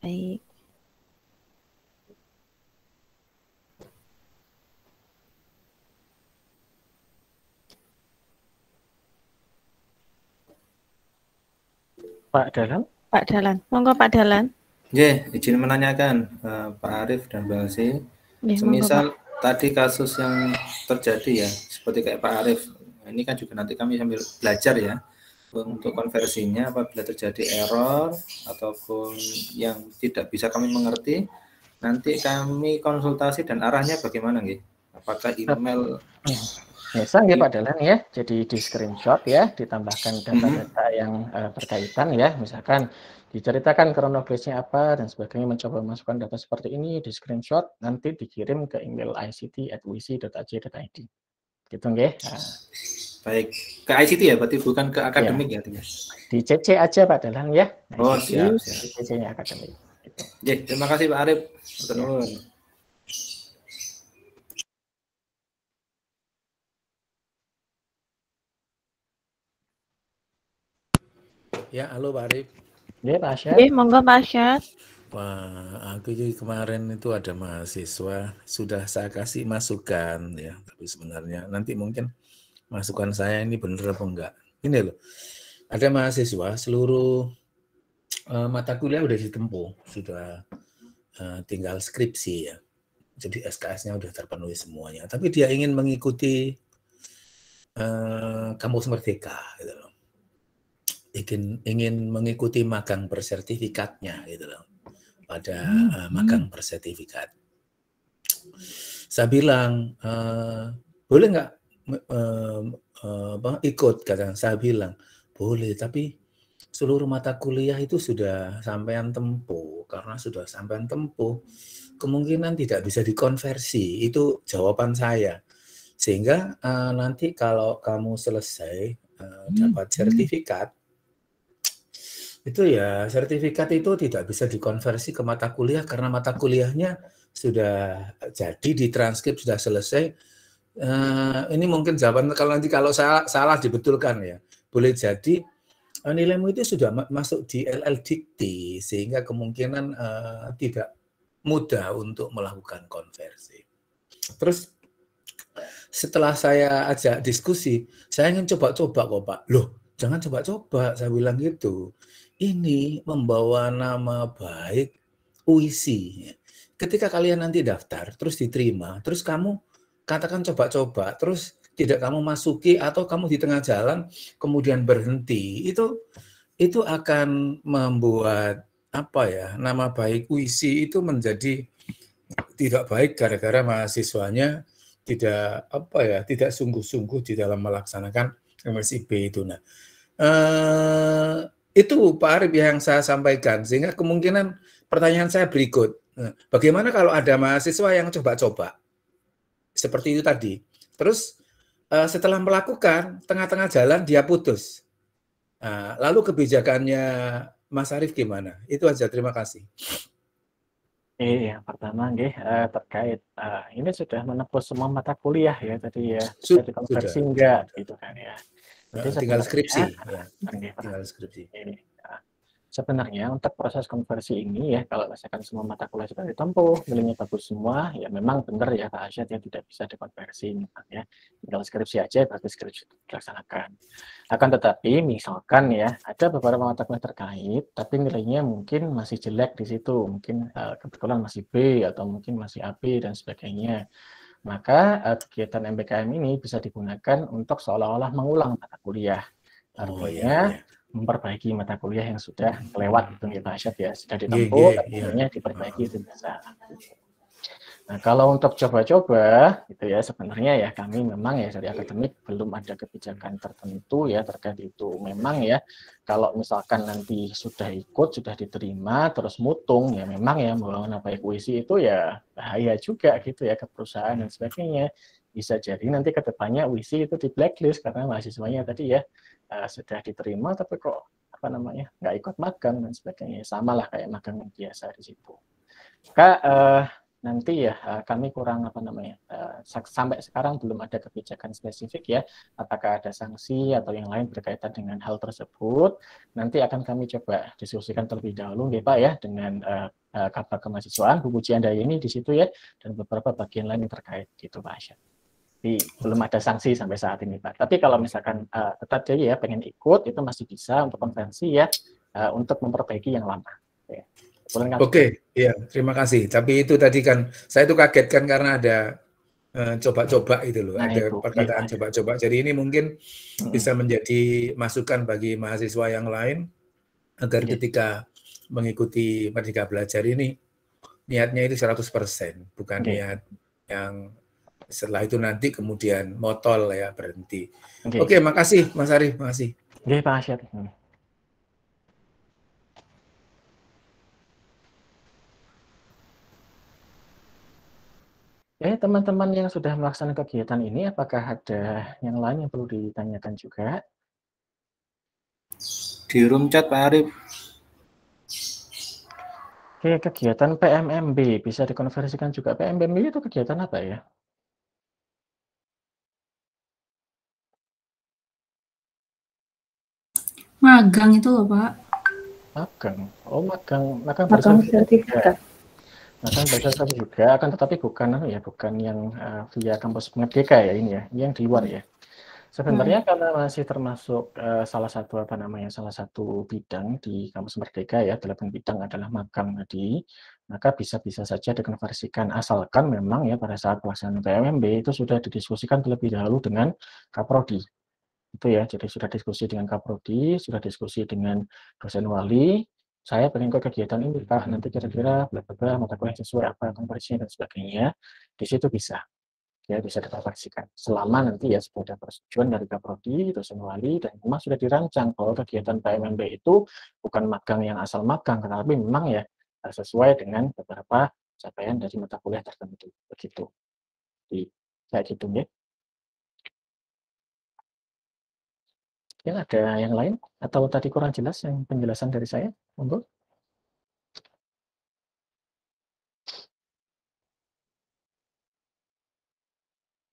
Baik. Pak Dalan? Pak Dalan, monggo Pak Dalan. Izin menanyakan Pak Arif dan Bu Elsi, Ya, semisal monggo, tadi kasus yang terjadi ya, seperti kayak Pak Arif, ini kan juga nanti kami sambil belajar ya, untuk konversinya apabila terjadi error ataupun yang tidak bisa kami mengerti, nanti kami konsultasi dan arahnya bagaimana nggih? Apakah email? Biasa ya Pak Dalan ya, jadi di screenshot ya, ditambahkan data-data yang berkaitan ya, misalkan diceritakan kronologisnya apa dan sebagainya, mencoba memasukkan data seperti ini di screenshot, nanti dikirim ke email ict@wisi.ac.id. Gitu nggih. Nah. Baik, ke ICT ya, berarti bukan ke akademik ya? Di CC aja Pak Dalan ya. Oh siap. Di CC-nya akademik. Gitu. Terima kasih Pak Arif. Ya, halo Pak Arif. Ya, Pak Asyad. Monggo Pak Asyad. Wah, aku kemarin itu ada mahasiswa, sudah saya kasih masukan ya, tapi sebenarnya nanti mungkin masukan saya ini benar apa enggak. Ini loh, ada mahasiswa seluruh mata kuliah udah ditempuh, sudah tinggal skripsi ya. Jadi SKS-nya udah terpenuhi semuanya, tapi dia ingin mengikuti Kampus Merdeka gitu loh. Ingin mengikuti magang bersertifikatnya gitu loh, pada magang bersertifikat. Saya bilang boleh nggak ikut, kata saya bilang boleh, tapi seluruh mata kuliah itu sudah sampean tempuh, karena sudah sampean tempuh kemungkinan tidak bisa dikonversi, itu jawaban saya. Sehingga nanti kalau kamu selesai dapat sertifikat, itu ya sertifikat itu tidak bisa dikonversi ke mata kuliah karena mata kuliahnya sudah jadi, ditranskrip sudah selesai. Ini mungkin jawaban, kalau salah dibetulkan ya. Boleh jadi nilaimu itu sudah masuk di LL Dikti sehingga kemungkinan tidak mudah untuk melakukan konversi. Terus setelah saya ajak diskusi, saya ingin coba-coba kok Pak. Loh, jangan coba-coba, saya bilang gitu. Ini membawa nama baik UISI. Ketika kalian nanti daftar, terus diterima, terus kamu katakan coba-coba, terus tidak kamu masuki atau kamu di tengah jalan kemudian berhenti, itu akan membuat nama baik UISI itu menjadi tidak baik gara-gara mahasiswanya tidak sungguh-sungguh di dalam melaksanakan MSIP itu. Nah, itu Pak Arif yang saya sampaikan, sehingga kemungkinan pertanyaan saya berikut, bagaimana kalau ada mahasiswa yang coba-coba seperti itu tadi, terus setelah melakukan tengah-tengah jalan dia putus, lalu kebijakannya Mas Arif gimana? Itu aja, terima kasih. Yang pertama terkait ini sudah menepus semua mata kuliah ya tadi ya, sudah dikonversi enggak gitu kan ya. Jadi tinggal skripsi. Tinggal skripsi. Sebenarnya untuk proses konversi ini ya, kalau misalkan semua mata kuliah sudah ditempuh, nilainya bagus semua, ya memang benar ya Pak Asyad ya, tidak bisa dikonversi ya. Tinggal skripsi aja, berarti skripsi dilaksanakan. Akan tetapi misalkan ya, ada beberapa mata kuliah terkait, tapi nilainya mungkin masih jelek di situ, mungkin kebetulan masih B atau mungkin masih AB dan sebagainya. maka kegiatan MBKM ini bisa digunakan untuk seolah-olah mengulang mata kuliah. Artinya memperbaiki mata kuliah yang sudah kelewat, itu ya Pak Arsyad ya, sudah ditempuh, tapi akhirnya diperbaiki itu bisa. Nah, kalau untuk coba-coba, gitu ya, sebenarnya ya kami memang ya dari akademik belum ada kebijakan tertentu ya terkait itu. Memang ya, kalau misalkan nanti sudah ikut, sudah diterima, terus mutung, ya memang ya membangun apa puisi itu ya bahaya juga gitu ya ke perusahaan dan sebagainya. Bisa jadi nanti ke depannya WISI itu di blacklist karena mahasiswanya tadi ya sudah diterima tapi kok apa namanya nggak ikut magang dan sebagainya. Sama lah kayak magang biasa di situ. Kak, nanti ya kami kurang apa namanya sampai sekarang belum ada kebijakan spesifik ya apakah ada sanksi atau yang lain berkaitan dengan hal tersebut nanti akan kami coba diskusikan terlebih dahulu ya Pak ya dengan Kabak Kemahasiswaan Bu Puji Andayani di situ ya dan beberapa bagian lain yang terkait gitu Pak Arsyad. Jadi belum ada sanksi sampai saat ini Pak. Tapi kalau misalkan tetap jadi ya pengen ikut itu masih bisa untuk konvensi ya untuk memperbaiki yang lama. Ya. Oke, ya terima kasih. Tapi itu tadi kan saya itu kaget kan karena ada coba-coba itu loh, ada perkataan coba-coba. Jadi ini mungkin bisa menjadi masukan bagi mahasiswa yang lain agar ketika mengikuti Merdeka Belajar ini niatnya itu 100%, bukan niat yang setelah itu nanti kemudian motol ya berhenti. Oke, makasih Mas Arif, makasih. Oke, Pak Arsyad. Teman-teman yang sudah melaksanakan kegiatan ini, apakah ada yang lain yang perlu ditanyakan juga? Di room chat Pak Arif. Oke, kegiatan PMMB bisa dikonversikan juga. PMMB itu kegiatan apa ya? Magang itu loh Pak. Magang. Oh, magang bersertifikat. Magang bersertifikat juga, akan tetapi bukan bukan yang via kampus Merdeka ya ini ya, yang di luar ya. Sebenarnya karena masih termasuk salah satu bidang di kampus Merdeka ya, 8 bidang adalah magang tadi, maka bisa saja dikonversikan asalkan memang ya pada saat pelaksanaan PMMB itu sudah didiskusikan terlebih dahulu dengan Kaprodi. Itu ya, jadi sudah diskusi dengan Kaprodi, sudah diskusi dengan dosen wali, saya pengen ke kegiatan ini Pak, nanti kira-kira bla mata kuliah sesuai apa konversinya dan sebagainya, di situ bisa. Ya bisa dikonversikan. Selama nanti ya sudah ada persetujuan dari Kaprodi, dosen wali, dan memang sudah dirancang bahwa kegiatan PMMB itu bukan magang yang asal magang, tetapi memang ya sesuai dengan beberapa capaian dari mata kuliah tertentu. Begitu. Jadi kayak gitu ya. Mungkin ada yang lain atau tadi kurang jelas yang penjelasan dari saya? Monggo.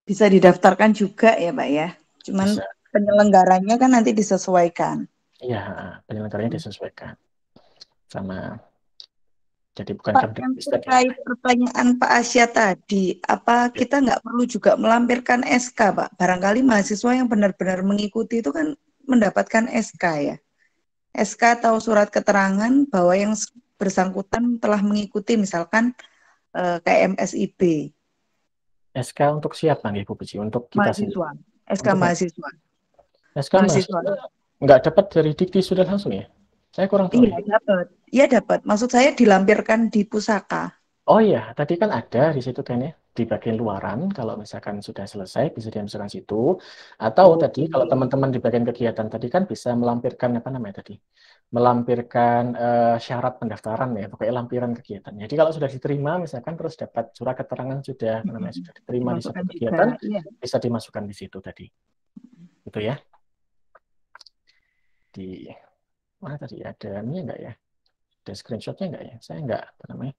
Bisa didaftarkan juga ya Pak ya. Cuman bisa. Penyelenggaranya kan nanti disesuaikan. Iya, penyelenggaranya disesuaikan. Sama. Jadi bukan Pak, yang terkait pertanyaan Pak Asya tadi, apa kita nggak perlu juga melampirkan SK Pak? Barangkali mahasiswa yang benar-benar mengikuti itu kan mendapatkan SK ya. SK atau surat keterangan bahwa yang bersangkutan telah mengikuti misalkan KMSIB. SK untuk siapa nih Bu Puji? Untuk kita mahasiswa. SK mahasiswa. SK mahasiswa nggak dapat dari Dikti sudah langsung ya? Saya kurang tahu. Iya dapat. Iya dapat. Maksud saya dilampirkan di pusaka. Oh iya, tadi kan ada di situ kan ya, di bagian luaran, kalau misalkan sudah selesai bisa dimasukkan situ. Atau tadi kalau teman-teman di bagian kegiatan tadi kan bisa melampirkan apa namanya tadi? Melampirkan syarat pendaftaran ya, pokoknya lampiran kegiatan. Jadi kalau sudah diterima misalkan terus dapat surat keterangan sudah sudah diterima di suatu kegiatan, bisa dimasukkan di situ tadi. Gitu ya. Di mana tadi ada ini enggak ya? Ada screenshotnya enggak ya? Saya enggak apa namanya?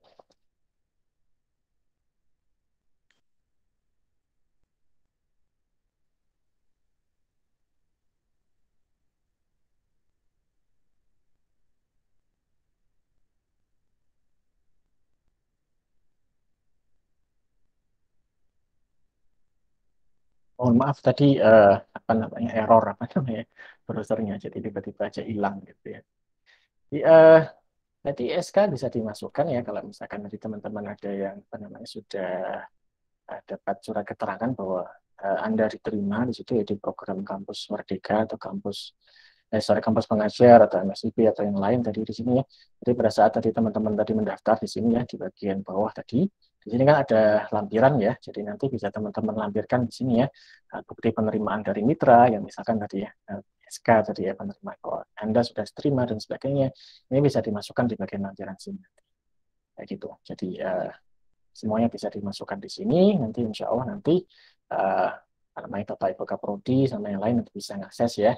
Mohon maaf tadi apa namanya error apa namanya browsernya jadi tiba-tiba aja hilang gitu ya. Jadi SK bisa dimasukkan ya kalau misalkan dari teman-teman ada yang apa namanya sudah dapat surat keterangan bahwa Anda diterima di situ ya di program Kampus Merdeka atau kampus pengajar atau MSIP atau yang lain tadi di sini ya. Jadi pada saat tadi teman-teman tadi mendaftar di sini ya di bagian bawah tadi, di sini kan ada lampiran ya. Jadi nanti bisa teman-teman lampirkan di sini ya bukti penerimaan dari mitra yang misalkan tadi ya SK tadi ya penerima kalau Anda sudah terima dan sebagainya. Ini bisa dimasukkan di bagian lampiran sini. Kayak gitu. Jadi semuanya bisa dimasukkan di sini. Nanti insya Allah nanti namanya Bapak Ibu Kaprodi sama yang lain nanti bisa mengakses ya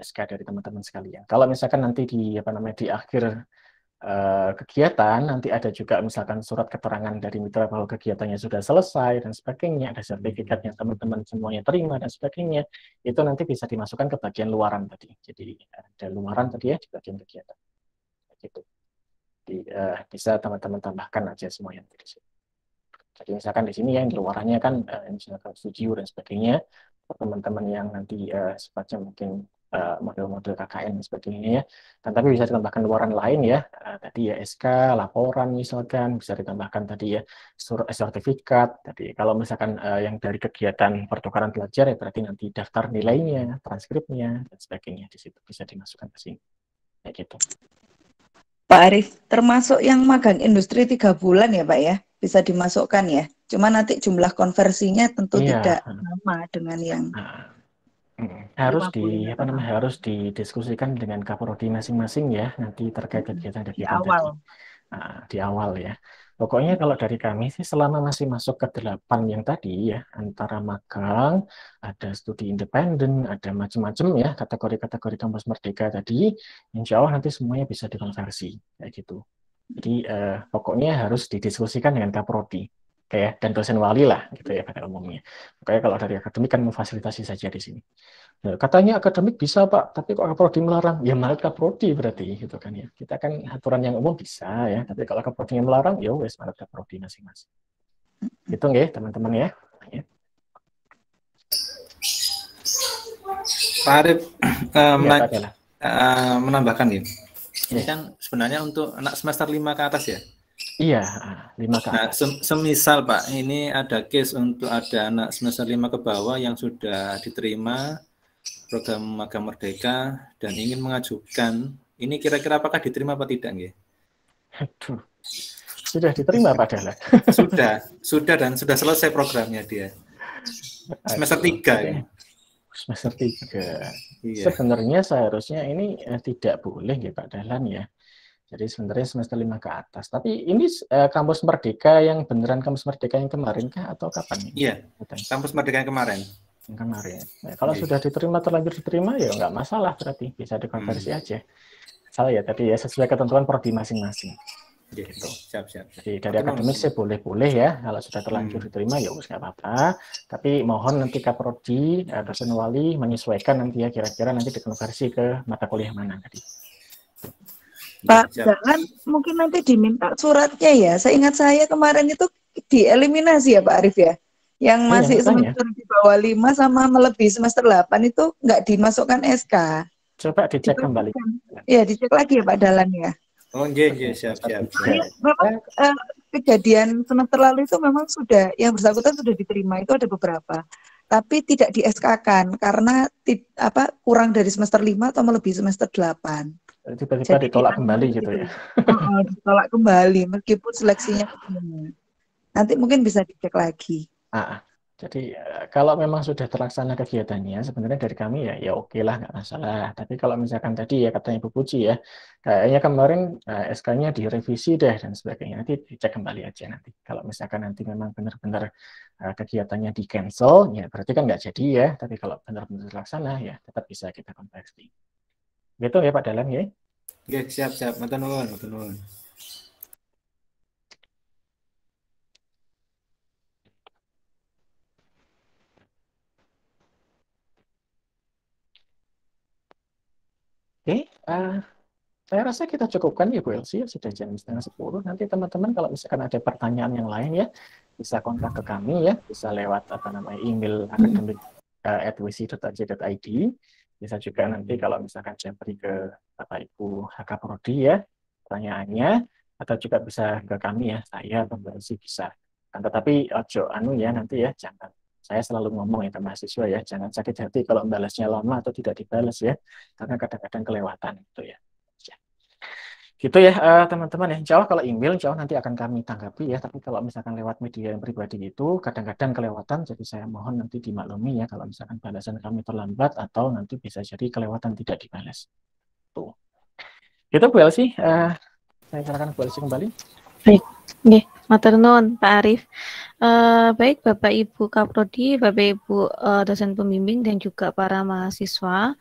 SK dari teman-teman sekalian. Kalau misalkan nanti di di akhir kegiatan nanti ada juga misalkan surat keterangan dari mitra bahwa kegiatannya sudah selesai dan sebagainya, ada sertifikat yang teman-teman semuanya terima dan sebagainya, itu nanti bisa dimasukkan ke bagian luaran tadi. Jadi ada luaran tadi ya di bagian kegiatan. Gitu. Jadi bisa teman-teman tambahkan aja semuanya di sini. Jadi misalkan di sini yang di luarannya kan misalkan studio dan sebagainya, teman-teman yang nanti sifatnya mungkin model-model KKN dan sebagainya ya. Dan tapi bisa ditambahkan luaran lain ya. Tadi ya SK, laporan misalkan, bisa ditambahkan tadi ya sertifikat. Tadi kalau misalkan yang dari kegiatan pertukaran pelajar ya berarti nanti daftar nilainya, transkripnya dan sebagainya di situ bisa dimasukkan ke sini. Kayak gitu. Pak Arief, termasuk yang magang industri 3 bulan ya Pak ya? Bisa dimasukkan ya? Cuma nanti jumlah konversinya tentu tidak sama dengan yang harus didiskusikan dengan Kaprodi masing-masing ya nanti terkait kegiatan-kegiatan di awal ya. Pokoknya kalau dari kami sih selama masih masuk ke 8 yang tadi ya, antara magang, ada studi independen, ada macam-macam ya kategori-kategori Kampus Merdeka tadi, insya Allah nanti semuanya bisa dikonversi kayak gitu. Jadi pokoknya harus didiskusikan dengan Kaprodi kayak dan dosen wali lah gitu ya pada umumnya. Pokoknya kalau dari akademik kan memfasilitasi saja di sini. Nah, katanya akademik bisa Pak, tapi kok Kaprodi melarang? Ya menurut Kaprodi berarti gitu kan ya. Kita kan aturan yang umum bisa ya, tapi kalau Kaprodi yang melarang ya wes menurut Kaprodi masing-masing. Gitu nggih teman-teman ya. Pak Arief menambahkan ya. Ini kan sebenarnya untuk anak semester 5 ke atas ya. Iya, 5 ke atas. Nah, semisal Pak, ini ada case untuk ada anak semester 5 ke bawah yang sudah diterima program magang merdeka dan ingin mengajukan, ini kira-kira apakah diterima apa tidak nggih? Aduh. Sudah diterima padahal. Sudah dan sudah selesai programnya dia. Semester 3 ya. Semester 3. Iya. Sebenarnya seharusnya ini tidak boleh ya Pak Dahlan ya. Jadi sebenarnya semester 5 ke atas. Tapi ini Kampus Merdeka yang beneran Kampus Merdeka yang kemarin kah atau kapan? Iya, Kampus Merdeka yang kemarin. Nah, kalau sudah diterima, terlanjur diterima ya nggak masalah berarti. Bisa dikonversi aja. Salah ya tadi ya sesuai ketentuan prodi masing-masing. Gitu. Siap. Jadi dari akademik sih boleh ya. Kalau sudah terlanjur diterima ya nggak apa-apa. Tapi mohon nanti Kaprodi, dosen wali menyesuaikan nanti ya kira-kira nanti dikonversi ke mata kuliah mana tadi. Pak, jangan mungkin nanti diminta suratnya ya. Seingat saya kemarin itu dieliminasi ya Pak Arief ya. Yang masih semester di bawah 5 sama melebihi semester 8 itu nggak dimasukkan SK. Coba dicek kembali. Ya, dicek lagi ya Pak Dahlan ya. Oh, iya, siap. Memang kejadian semester lalu itu memang sudah, yang bersangkutan sudah diterima itu ada beberapa. Tapi tidak di SK-kan karena kurang dari semester 5 atau melebihi semester 8. Tiba-tiba ditolak kembali gitu ya. Ditolak kembali meskipun seleksinya nanti mungkin bisa dicek lagi. Jadi kalau memang sudah terlaksana kegiatannya sebenarnya dari kami ya oke lah nggak masalah. Tapi kalau misalkan tadi ya katanya Ibu Puji ya kayaknya kemarin SK-nya direvisi deh dan sebagainya, nanti dicek kembali aja nanti. Kalau misalkan nanti memang benar-benar kegiatannya di cancel ya berarti kan nggak jadi ya. Tapi kalau benar-benar terlaksana ya tetap bisa kita konversi. Gitu ya Pak Dahlan ya. Oke, siap. Matur nuwun. Oke, saya rasa kita cukupkan ya Bu Elsie, sudah jam 9:30. Nanti teman-teman kalau misalkan ada pertanyaan yang lain ya bisa kontak ke kami ya, bisa lewat email academic@wisi.ac.id. Bisa juga nanti kalau misalkan japri ke Bapak Ibu HK Prodi ya pertanyaannya, atau juga bisa ke kami ya, saya atau Mbak Elsie bisa Tetapi ojo ya nanti ya, jangan. Saya selalu ngomong ya ke mahasiswa ya, jangan sakit hati kalau balasnya lama atau tidak dibalas ya, karena kadang-kadang kelewatan gitu ya. Gitu ya teman-teman ya. Insya Allah kalau email, insya Allah nanti akan kami tanggapi ya. Tapi kalau misalkan lewat media yang pribadi itu kadang-kadang kelewatan. Jadi saya mohon nanti dimaklumi ya kalau misalkan balasan kami terlambat atau nanti bisa jadi kelewatan tidak dibalas. Tuh. Gitu Bu Elsi. Saya silakan Bu Elsi kembali. Baik, nggih, matur nuwun Pak Arif. Baik Bapak Ibu Kaprodi, Bapak Ibu dosen pembimbing dan juga para mahasiswa.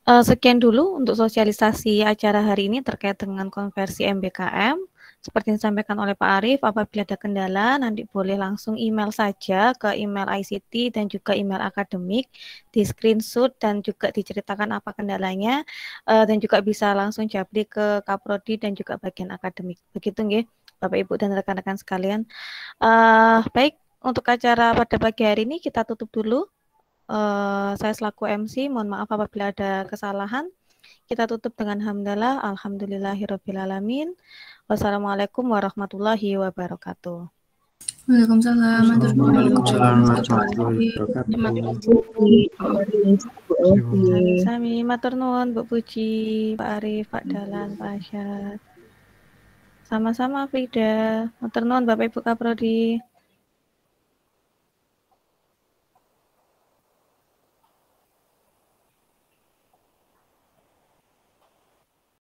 Sekian dulu untuk sosialisasi acara hari ini terkait dengan konversi MBKM. Seperti yang disampaikan oleh Pak Arif, apabila ada kendala nanti boleh langsung email saja ke email ICT dan juga email akademik, di screenshot dan juga diceritakan apa kendalanya, dan juga bisa langsung japri ke Kaprodi dan juga bagian akademik. Begitu nggih, Bapak Ibu dan rekan-rekan sekalian. Baik, untuk acara pada pagi hari ini kita tutup dulu. Saya selaku MC, mohon maaf apabila ada kesalahan. Kita tutup dengan hamdalah, alhamdulillahirrabbilalamin. Wassalamualaikum warahmatullahi wabarakatuh. Waalaikumsalam. Sami, matur nuwun Bu Puji, Pak Arif, Pak Dalan, Pak Asyad. Sama-sama Frida. Matur nuwun Bapak Ibu Kaprodi.